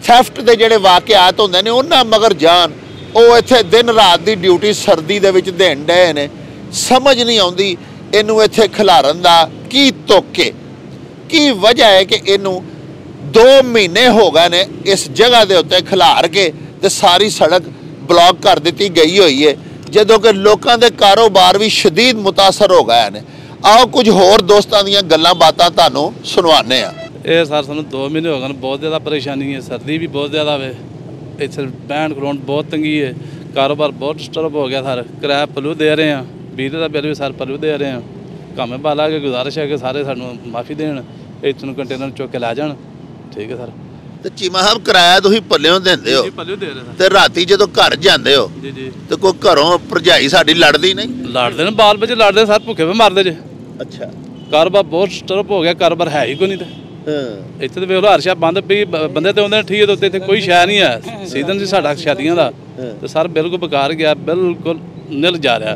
ਥੈਫਟ ਦੇ ਜਿਹੜੇ ਵਾਕਿਆਤ ਹੁੰਦੇ ਨੇ ਉਹਨਾਂ ਮਗਰ ਜਾਣ। ਉਹ ਇੱਥੇ ਦਿਨ ਰਾਤ ਦੀ ਡਿਊਟੀ ਸਰਦੀ ਦੇ ਵਿੱਚ ਦੇਣ ਡਏ ਨੇ। ਸਮਝ ਨਹੀਂ ਆਉਂਦੀ ਇਹਨੂੰ ਇੱਥੇ ਖਿਲਾਰਨ ਦਾ ਕੀ ਤੁੱਕੇ, ਕੀ ਵਜ੍ਹਾ ਹੈ ਕਿ ਇਹਨੂੰ 2 ਮਹੀਨੇ ਹੋ ਗਏ ਨੇ ਇਸ ਜਗ੍ਹਾ ਦੇ ਉੱਤੇ ਖਿਲਾਰ ਕੇ ਤੇ ਸਾਰੀ ਸੜਕ ਬਲੌਕ ਕਰ ਦਿੱਤੀ ਗਈ ਹੋਈ ਹੈ, ਜਦੋਂ ਕਿ ਲੋਕਾਂ ਦੇ ਕਾਰੋਬਾਰ ਵੀ ਸ਼ਦੀਦ ਮੁਤਾਸਰ ਹੋ ਗਏ ਨੇ। ਆਓ ਕੁਝ ਹੋਰ ਦੋਸਤਾਂ ਦੀਆਂ ਗੱਲਾਂ ਬਾਤਾਂ ਤੁਹਾਨੂੰ ਸੁਣਵਾਉਂਦੇ ਹਾਂ। ਇਹ ਸਰ ਸਾਨੂੰ 2 ਮਹੀਨੇ ਹੋ ਗਏ ਨੇ, ਬਹੁਤ ਜ਼ਿਆਦਾ ਪਰੇਸ਼ਾਨੀ ਹੈ, ਸਰਦੀ ਵੀ ਬਹੁਤ ਜ਼ਿਆਦਾ ਵੇ, ਇੱਥੇ ਬਹਿਣ ਖਲੋਣ ਬਹੁਤ ਤੰਗੀ ਹੈ, ਕਾਰੋਬਾਰ ਬਹੁਤ ਡਿਸਟਰਬ ਹੋ ਗਿਆ ਸਰ। ਕਿਰਾਇਆ ਪੱਲੂ ਦੇ ਰਹੇ ਹਾਂ, ਬਿਜਲੀ ਦਾ ਬਿੱਲ ਵੀ ਸਰ ਪੱਲੂ ਦੇ ਰਹੇ ਹਾਂ। ਕੰਮ ਬਾਲਾ ਕੇ ਗੁਜ਼ਾਰਿਸ਼ ਹੈ ਕਿ ਸਾਰੇ ਸਾਨੂੰ ਮਾਫੀ ਦੇਣ, ਇੱਥੋਂ ਕੰਟੇਨਰ ਚੁੱਕ ਕੇ ਲੈ ਜਾਣ। ਠੀਕ ਹੈ ਸਰ। ਤੇ ਚੀਮਾ ਸਾਹਿਬ ਕਿਰਾਇਆ ਤੁਸੀਂ ਪੱਲਿਓਂ ਦਿੰਦੇ ਹੋ? ਪੱਲਿਓ ਦੇ ਰਹੇ ਤੇ ਰਾਤੀ ਜਦੋਂ ਘਰ ਜਾਂਦੇ ਹੋ ਜੀ ਜੀ ਤੇ ਕੋਈ ਘਰੋਂ ਭਰਜਾਈ ਸਾਡੀ ਲੜਦੀ ਨਹੀਂ? ਲੜਦੇ ਨੇ, ਬਾਲ ਬੱਚੇ ਲੜਦੇ ਸਰ, ਭੁੱਖੇ ਵੀ ਮਰਦੇ ਜੇ। ਅੱਛਾ, ਕਾਰੋਬਾਰ ਬਹੁਤ ਡਿਸਟਰਬ ਹੋ ਗਿਆ, ਕਾਰੋਬਾਰ ਹੈ ਹੀ ਕੋਈ ਨਹੀਂ। ਤੇ ਇੱਥੇ ਤੇ ਵੇਖ ਲਓ ਹਰ ਸ਼ਾਇਦ ਬੰਦ ਪਈ, ਬੰਦੇ ਤੇ ਆਉਂਦੇ ਨੇ ਠੀਕ ਹੈ, ਉੱਤੇ ਇੱਥੇ ਕੋਈ ਸ਼ੈ ਨਹੀਂ ਹੈ। ਸੀਜ਼ਨ ਸੀ ਸਾਡਾ ਸ਼ਾਦੀਆਂ ਦਾ ਤੇ ਸਰ ਬਿਲਕੁਲ ਬੇਕਾਰ ਗਿਆ, ਬਿਲਕੁਲ ਨਿਲ ਜਾ ਰਿਹਾ।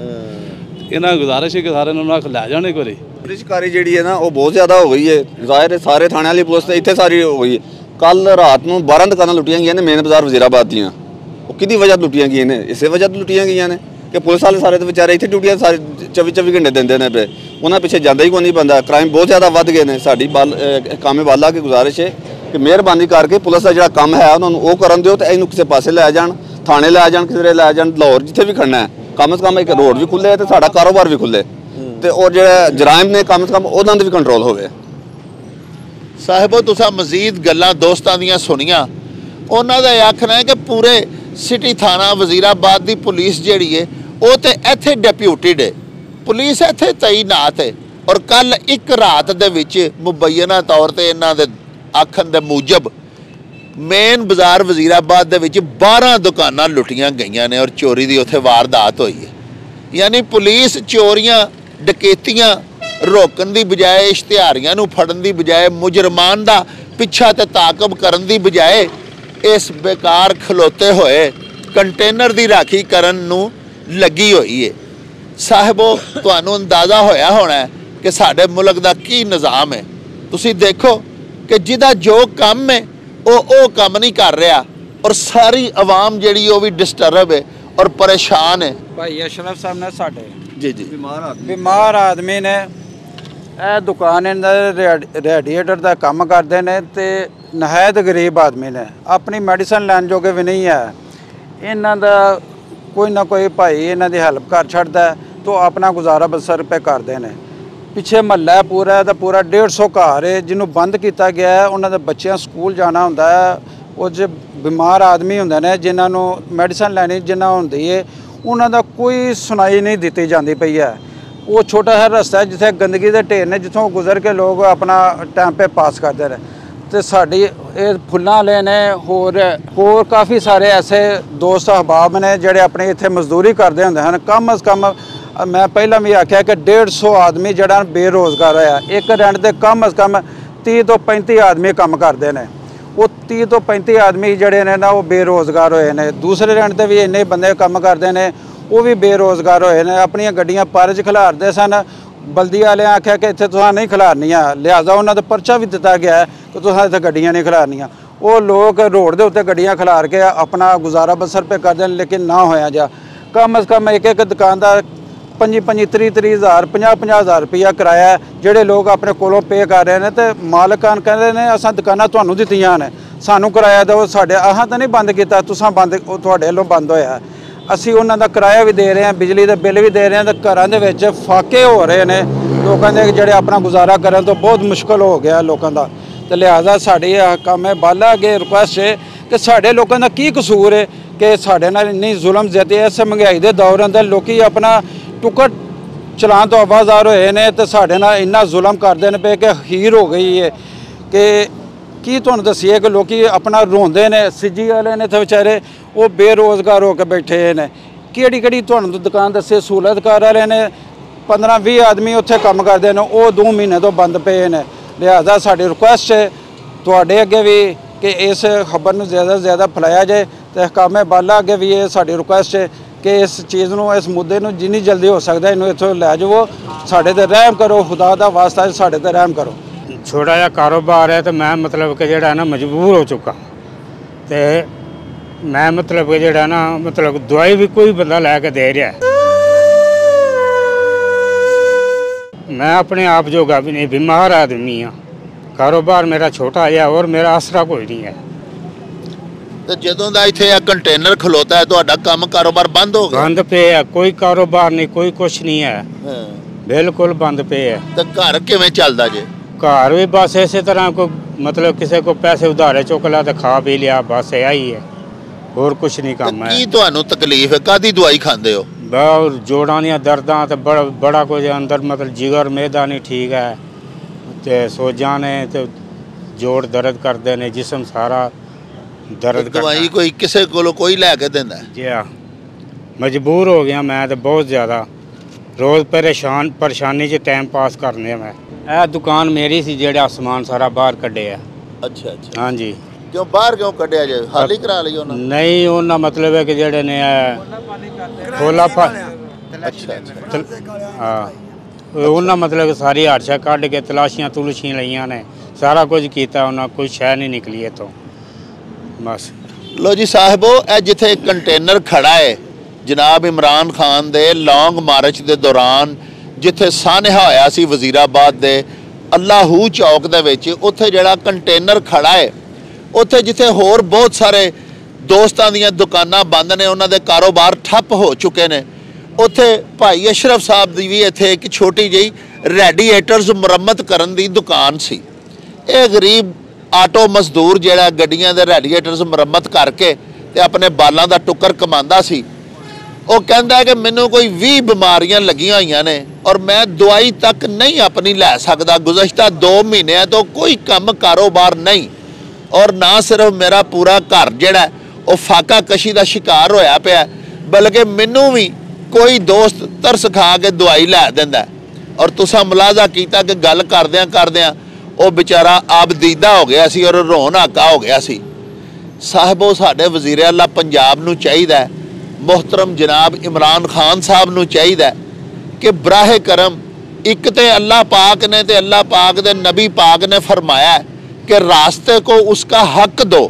ਇਹਨਾਂ ਗੁਜ਼ਾਰਿਸ਼ ਹੈ ਕਿ ਸਾਰੇ ਨੂੰ ਲੈ ਜਾਣ ਇੱਕ ਵਾਰੀ। ਪੁਲਿਸਕਾਰੀ ਜਿਹੜੀ ਹੈ ਨਾ ਉਹ ਬਹੁਤ ਜ਼ਿਆਦਾ ਹੋ ਗਈ ਹੈ, ਜ਼ਾਹਿਰ ਹੈ ਸਾਰੇ ਥਾਣਿਆਂ ਵਾਲੀ ਪੁਲਿਸ ਇੱਥੇ ਸਾਰੀ ਹੋ ਗਈ ਹੈ। ਕੱਲ ਰਾਤ ਨੂੰ 12 ਦੁਕਾਨਾਂ ਲੁੱਟੀਆਂ ਗਈਆਂ ਨੇ ਮੇਨ ਬਾਜ਼ਾਰ ਵਜ਼ੀਰਾਬਾਦ ਦੀਆਂ। ਉਹ ਕਿਹਦੀ ਵਜ੍ਹਾ ਲੁੱਟੀਆਂ ਗਈਆਂ ਨੇ? ਇਸੇ ਵਜ੍ਹਾ ਤੋਂ ਲੁੱਟੀਆਂ ਗਈਆਂ ਨੇ ਕਿ ਪੁਲਿਸ ਵਾਲੇ ਸਾਰੇ ਤੇ ਵਿਚਾਰੇ ਇੱਥੇ ਡਿਊਟੀਆਂ ਸਾਰੇ 24 ਘੰਟੇ ਦਿੰਦੇ ਨੇ ਪਏ, ਉਹਨਾਂ ਪਿੱਛੇ ਜਾਂਦਾ ਹੀ ਕੋਈ ਨਹੀਂ ਬੰਦਾ। ਕ੍ਰਾਈਮ ਬਹੁਤ ਜ਼ਿਆਦਾ ਵੱਧ ਗਏ ਨੇ। ਸਾਡੀ ਕਾਮੇ ਵਾਲਾ ਕੀ ਗੁਜ਼ਾਰਿਸ਼ ਹੈ ਕਿ ਮਿਹਰਬਾਨੀ ਕਰਕੇ ਪੁਲਿਸ ਦਾ ਜਿਹੜਾ ਕੰਮ ਹੈ ਉਹਨਾਂ ਨੂੰ ਉਹ ਕਰਨ ਦਿਓ ਤੇ ਇਹਨੂੰ ਕਿਸੇ ਪਾਸੇ ਲੈ ਜਾਣ, ਥਾਣੇ ਲੈ ਜਾਣ, ਕਿਸੇ ਲੈ ਜਾਣ, ਲਾਹੌਰ ਜਿੱਥੇ ਵੀ ਖੜਨਾ ਹੈ। ਕਮ ਸੇ ਕਮ ਇੱਕ ਰੋਡ ਵੀ ਖੁੱਲੇ ਤੇ ਸਾਡਾ ਕਾਰੋਬਾਰ ਵੀ ਖੁੱਲੇ ਤੇ ਉਹ ਜਿਹੜੇ ਜਰਾਇਮ ਨੇ ਕਮ ਸੇ ਕਮ ਉਹਨਾਂ ਦੇ ਵੀ ਕੰਟਰੋਲ ਹੋਵੇ। ਸਾਹਿਬੋ ਤੁਸੀਂ ਮਜ਼ੀਦ ਗੱਲਾਂ ਦੋਸਤਾਂ ਦੀਆਂ ਸੁਣੀਆਂ। ਉਹਨਾਂ ਦਾ ਇਹ ਆਖਣਾ ਹੈ ਕਿ ਪੂਰੇ ਸਿਟੀ ਥਾਣਾ ਵਜ਼ੀਰਾਬਾਦ ਦੀ ਪੁਲਿਸ ਜਿਹੜੀ ਹੈ ਉਹ ਤੇ ਇੱਥੇ ਡਿਪਿਊਟਿਡ ਹੈ, ਪੁਲਿਸ ਇੱਥੇ ਤਾਇਨਾਤ ਹੈ। ਔਰ ਕੱਲ ਇੱਕ ਰਾਤ ਦੇ ਵਿੱਚ ਮੁਬੈਨਾ ਤੌਰ ਤੇ ਇਹਨਾਂ ਦੇ ਆਖਣ ਦੇ ਮੂਜਬ ਮੇਨ ਬਾਜ਼ਾਰ ਵਜ਼ੀਰਾਬਾਦ ਦੇ ਵਿੱਚ 12 ਦੁਕਾਨਾਂ ਲੁੱਟੀਆਂ ਗਈਆਂ ਨੇ ਔਰ ਚੋਰੀ ਦੀ ਉੱਥੇ ਵਾਰਦਾਤ ਹੋਈ ਹੈ। ਯਾਨੀ ਪੁਲਿਸ ਚੋਰੀਆਂ ਡਕੈਤੀਆਂ ਰੋਕਣ ਦੀ ਬਜਾਏ, ਇਸ਼ਤਿਹਾਰੀਆਂ ਨੂੰ ਫੜਨ ਦੀ ਬਜਾਏ, ਮੁਜਰਮਾਨ ਦਾ ਪਿੱਛਾ ਤੇ ਤਾਕਬ ਕਰਨ ਦੀ ਬਜਾਏ ਇਸ ਬੇਕਾਰ ਖਲੋਤੇ ਹੋਏ ਕੰਟੇਨਰ ਦੀ ਰਾਖੀ ਕਰਨ ਨੂੰ ਲੱਗੀ ਹੋਈ ਹੈ। ਸਾਹਿਬੋ ਤੁਹਾਨੂੰ ਅੰਦਾਜ਼ਾ ਹੋਇਆ ਹੋਣਾ ਕਿ ਸਾਡੇ ਮੁਲਕ ਦਾ ਕੀ ਨਿਜ਼ਾਮ ਹੈ। ਤੁਸੀਂ ਦੇਖੋ ਕਿ ਜਿਹਦਾ ਜੋ ਕੰਮ ਹੈ ਉਹ ਕੰਮ ਨਹੀਂ ਕਰ ਰਿਹਾ ਔਰ ਸਾਰੀ ਆਵਾਮ ਜਿਹੜੀ ਉਹ ਵੀ ਡਿਸਟਰਬ ਹੈ ਔਰ ਪਰੇਸ਼ਾਨ ਹੈ। ਭਾਈ ਅਸ਼ਰਫ ਸਾਹਿਬ ਨੇ ਸਾਡੇ ਜੀ ਜੀ ਬਿਮਾਰ ਆਦਮੀ ਨੇ ਇਹ ਦੁਕਾਨ ਇਹਨਾਂ ਦੇ ਰੇਡੀਏਟਰ ਦਾ ਕੰਮ ਕਰਦੇ ਨੇ ਤੇ ਨਹਾਇਤ ਗਰੀਬ ਆਦਮੀ ਨੇ, ਆਪਣੀ ਮੈਡੀਸਨ ਲੈਣ ਜੋਗੇ ਵੀ ਨਹੀਂ ਹੈ। ਇਹਨਾਂ ਦਾ ਕੋਈ ਨਾ ਕੋਈ ਭਾਈ ਇਹਨਾਂ ਦੀ ਹੈਲਪ ਕਰ ਛੱਡਦਾ तो अपना गुजारा बसर पे करते हैं। पिछे महला है पूरा का पूरा 150 घर है जिन्हों बंद किया गया है। उन्होंने बच्चों स्कूल जाना होंदा है, वो जो बीमार आदमी होंदे ने जिन्होंने मेडिसिन लैनी जिन्हों होंदी है उन्होंने कोई सुनाई नहीं दी जाती पई है। वो छोटा सा रस्ता है जिथे गंदगी के ढेर ने जितों गुजर के लोग अपना टाइम पे पास करते रहे। तो साड़ी फुल्लां वाले ने होर काफ़ी सारे ऐसे दोस्त अहबाब ने जोड़े अपने इत्थे मजदूरी करते होंदे हैं। कम अज़ कम मैं पहला भी आख्या कि 150 आदमी जड़ा बेरोज़गार होया। एक रेंट के कम अज़ कम 30 तो 35 आदमी काम करते हैं। वो 30 तो 35 आदमी जड़े ने ना वो बेरोज़गार होए ने। दूसरे रेंट से भी इन्ने बंदे काम करते हैं वो भी बेरोज़गार होए ने। अपनी गड्डियां पार च खिलारते सन। बल्दी वाले आख्या कि इत्थे तुहां नहीं खिलारनियां, लिहाजा उन्होंने पर्चा भी दिता गया है कि तुहां इत्थे गड्डियां नहीं खिलारनियां। वो लोग रोड के उत्ते गड्डियां खिलार के अपना गुजारा बसर पे करते हैं, लेकिन ना होया जा। कम अज़ कम एक एक दुकानदार 25-25, 30-30 हज़ार, 50-50 हज़ार रुपया किराया जोड़े लोग अपने कोलों पे कर रहे हैं। तो मालकान कहते हैं असां दुकानां तुहानूं दित्तियां ने, सानूं किराया दो, साडे अहां तां नहीं बंद कीता, तुसां बंद तुहाडे वल्लों बंद होया। असीं उन्हां दा किराया भी दे रहे हैं, बिजली दे बिल भी दे रहे हैं। तो घरां दे विच फाके हो रहे हैं लोगों के जोड़े अपना गुजारा करन तो बहुत मुश्किल हो गया लोगों का। तो लिहाजा साडी काम है बाला अगे रिक्वेस्ट है कि साडे लोगों का की कसूर है कि साडे नाल इन्नी जुल्म ज़्यादती है। इस महंगाई के दौर अंदर लोग अपना टुकट चलान तो आवाज़ार होए ने तो साढ़े नाल इन्ना जुल्म करते हैं पे कि हीर हो गई है कि की तुहानूं दसीए कि लोग अपना रोंदे ने। सिजी वाले ने तो बेचारे वो बेरोज़गार होकर बैठे ने। केड़ी तुहानूं दुकान दसे सहूलतकार वाले ने 15-20 आदमी उत्थे काम करते हैं, वो 2 महीने तो बंद पे ने। लिहाजा साडी रिक्वेस्ट है तुहाडे अगे भी कि इस खबर नूं ज़्यादा से ज़्यादा फैलाया जाए। तो हकामे बाला अगे भी ये साडी रिक्वेस्ट है कि इस चीज़ नूं इस मुद्दे नूं जिन्नी जल्दी हो सकता है इन्हूं इत्थों लै जावो। साडे ते रहम करो, खुदा दा वास्ता साडे ते रहम करो। छोटा जिहा कारोबार है तो मैं मतलब कि जेड़ा ना मजबूर हो चुका। तो मैं मतलब कि जेड़ा ना मतलब दवाई भी कोई बंदा लैके दे रहा है, मैं अपने आप जोगा भी नहीं, बीमार आदमी हाँ। कारोबार मेरा छोटा है और मेरा आसरा कोई नहीं है। तो जदों दा इत्थे कंटेनर खलोता है तुहाडा काम कारोबार बंद हो गया? बंद पे है, कोई कारोबार नहीं, कोई कुछ नहीं है, बिल्कुल बंद पे है। तो घर किवें चलदा जे? घर भी बस इस तरह को मतलब किसी को पैसे उधारे चुक ला तो खा पी लिया, बस यही है, और कुछ नहीं काम है। की तुहानूं तकलीफ है? कादी दवाई खांदे हो? बहुत जोड़ां दियां दर्दां ते बड़ा कुछ अंदर मतलब जिगर मैदा नहीं ठीक है, तो सोजां ने तो जोड़ दर्द करते हैं, जिस्म सारा दर्द। दवाई कोई किसी को कोई लैके देंदा है? जी हाँ, मजबूर हो गया मैं तो बहुत ज़्यादा, रोज़ परेशानी च टाइम पास करने मैं। यह दुकान मेरी सी जेड़ा समान सारा बाहर कढ़े है। अच्छा अच्छा। हाँ जी। क्यों बाहर क्यों कढ़िया जे? खाली करा लिया उन्होंने? नहीं, उन्होंने मतलब है कि जेड़े ने खोला अच्छा अच्छा। हाँ, उन्होंने मतलब सारी हादसा कढ़ के तलाशियां तुलशियां लिया ने, सारा कुछ किया उन्होंने, कोई शह नहीं निकली तो बस। लो जी साहिबो, यह जिथे कंटेनर खड़ा है जनाब इमरान खान दे लॉन्ग मार्च के दौरान जिथे सानहा होया सी वजीराबाद दे अल्लाहू चौक दे विच, उत्थे जिहड़ा कंटेनर खड़ा है उत्थे जिथे होर बहुत सारे दोस्तां दीयां दुकानां बंद ने, उन्हां दे कारोबार ठप्प हो चुके ने। उत्थे भाई अशरफ साहब दी भी इत्थे एक छोटी जी रेडिएटर्स मुरम्मत करन दी दुकान सी। ये गरीब आटो मजदूर जिहड़ा गड्डियां दे रेडिएटर्स मुरम्मत करके ते अपने बालां दा टुकर कमांदा सी, वो कहता है कि मैनू कोई 20 बीमारियां लगियां हुई ने और मैं दवाई तक नहीं अपनी लै सकदा। गुज़श्ता 2 महीने तो कोई कम कारोबार नहीं, और ना सिर्फ मेरा पूरा घर जिहड़ा वो फाका कशी का शिकार होया पिया, बल्कि मैनू भी कोई दोस्त तरस खा के दवाई लै दिंदा। और तुसां मुलाजा कीता कि गल करदियां वो बेचारा आबदीदा हो गया सी और रोन हाका हो गया सी। साहिबो, साडे वज़ीर आला पंजाब नूं चाहीदा है, मोहतरम जनाब इमरान खान साहब नूं चाहीदा है कि बराह करम एक तो अल्लाह पाक ने ते अल्लाह पाक दे नबी पाक ने फरमाया है कि रास्ते को उसका हक दो।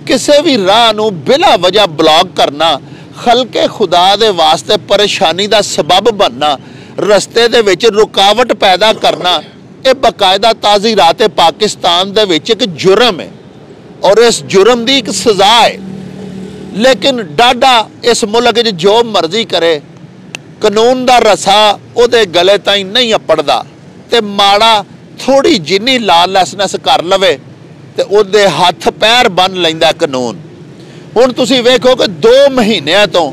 किसी भी राह नूं बिला वजह ब्लॉक करना, खलके खुदा दे वास्ते परेशानी का सबब बनना, रस्ते दे विच रुकावट पैदा करना ये बाकायदा ताज़ीरात पाकिस्तान दे विच एक जुर्म है और इस जुर्म की एक सज़ा है। लेकिन डाडा इस मुल्क च जो मर्जी करे कानून का रसा उहदे गले ताईं नहीं अपड़दा ते माड़ा थोड़ी जिन्नी लालैसनेस कर लवे ते उहदे हथ पैर बन लैंदा कानून। हुण तुसीं वेखो कि 2 महीनों तो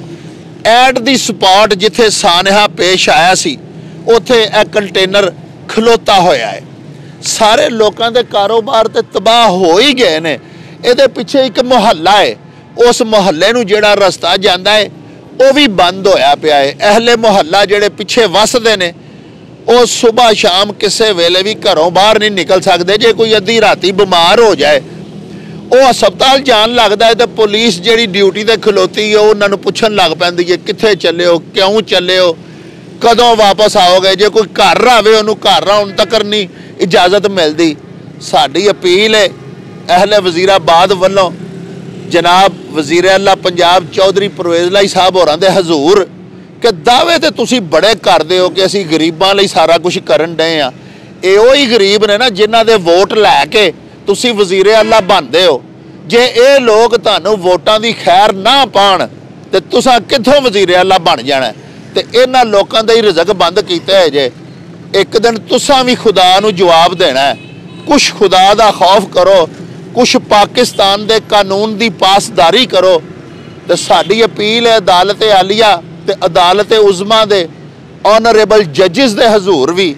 एट दी स्पॉट जिथे सानहा पेश आया सी उत्थे एक कंटेनर खलोता होया है। सारे लोगों के कारोबार ते तबाह हो ही गए ने। इहदे पिछे एक मुहल्ला है, उस मुहल्ले नूं जिहड़ा रस्ता जांदा है वह भी बंद होया पिया है। अहले मुहल्ला जिहड़े पिछे वसदे ने वो सुबह शाम किसी वेले भी घरों बाहर नहीं निकल सकते। जे कोई अद्धी राती बीमार हो जाए वो हस्पताल जान लगता है तो पुलिस जिहड़ी ड्यूटी ते खलोती है उन्होंने पुछन लग पैंदी है कित्थे चले हो, क्यों चले हो, कदों वापस आओगे। जे कोई घर आवे उन्होंने घर आउण तक नहीं इजाजत मिलती। साडी अपील है अहले वजीराबाद वालों जनाब वजीर आला पंजाब चौधरी परवेज़ लाई साहब होरां दे हजूर कि दावे तो तुसी बड़े करते हो कि असी गरीबां लई सारा कुछ करन डे आ। ये वही गरीब ने ना जिन्हां दे वोट लैके तुसी वजीर आला बनते हो। जे ये लोग तुहानूं वोटां दी खैर ना पाण ते तुसां कित्थों वजीर आला बन जाना। ते इन्हां लोकां दा ही रिज़क बंद कीता है जे एक दिन तुसां भी खुदा नूं जवाब देना है। कुछ खुदा दा खौफ करो, कुछ पाकिस्तान दे कानून दी पासदारी करो। ते साडी अपील है अदालत आलिया ते अदालत उज़मा दे ऑनरेबल जजिस दे हजूर भी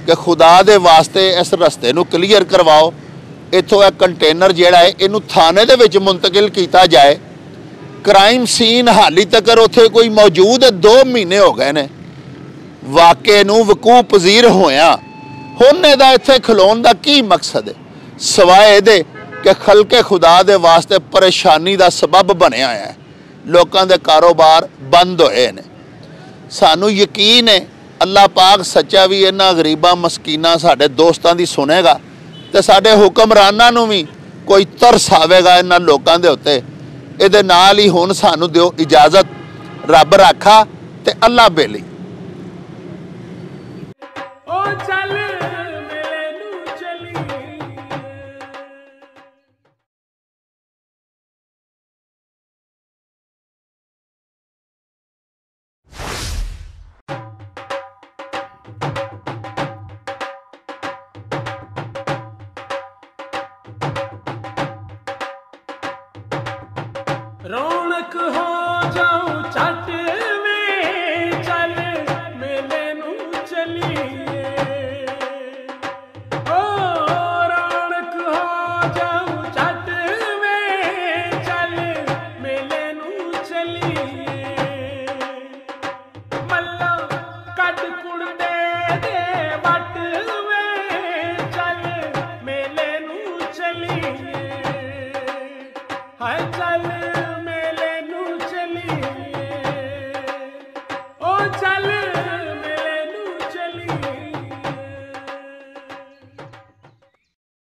कि खुदा दे वास्ते इस रस्ते नूं क्लीयर करवाओ। इत्थों एक कंटेनर जिहड़ा है इनू थाने दे विच मुंतकिल किया जाए। क्राइम सीन हाली तक उत्थे कोई मौजूद है, 2 महीने हो गए ने वाक़े नूं वकूअ पजीर होया। हुण इहदा इत्थे खलोण दा की मकसद है सवाए इहदे कि खलके खुदा दे वास्ते परेशानी दा सबब बनिया है। लोगों के कारोबार बंद होए ने। सानू यकीन है अल्लाह पाक सच्चा भी इन्हां गरीबां मस्कीनां साडे दोस्तां दी सुनेगा ते साडे हुक्मरानां नूं भी कोई तरस आवेगा इन्हां लोकां दे उत्ते। इहदे नाल ही हुण सानू दिओ इजाजत, रब राखा ते अल्लाह बेली। रौनक हो जाऊं चट में चल मेले नू चलिए। ओ रौनक हो जाऊं चट में चल मेले नू चलिए। मल्ला कट कुड़ दे वट में चल मेले नू चलिए। हाय चल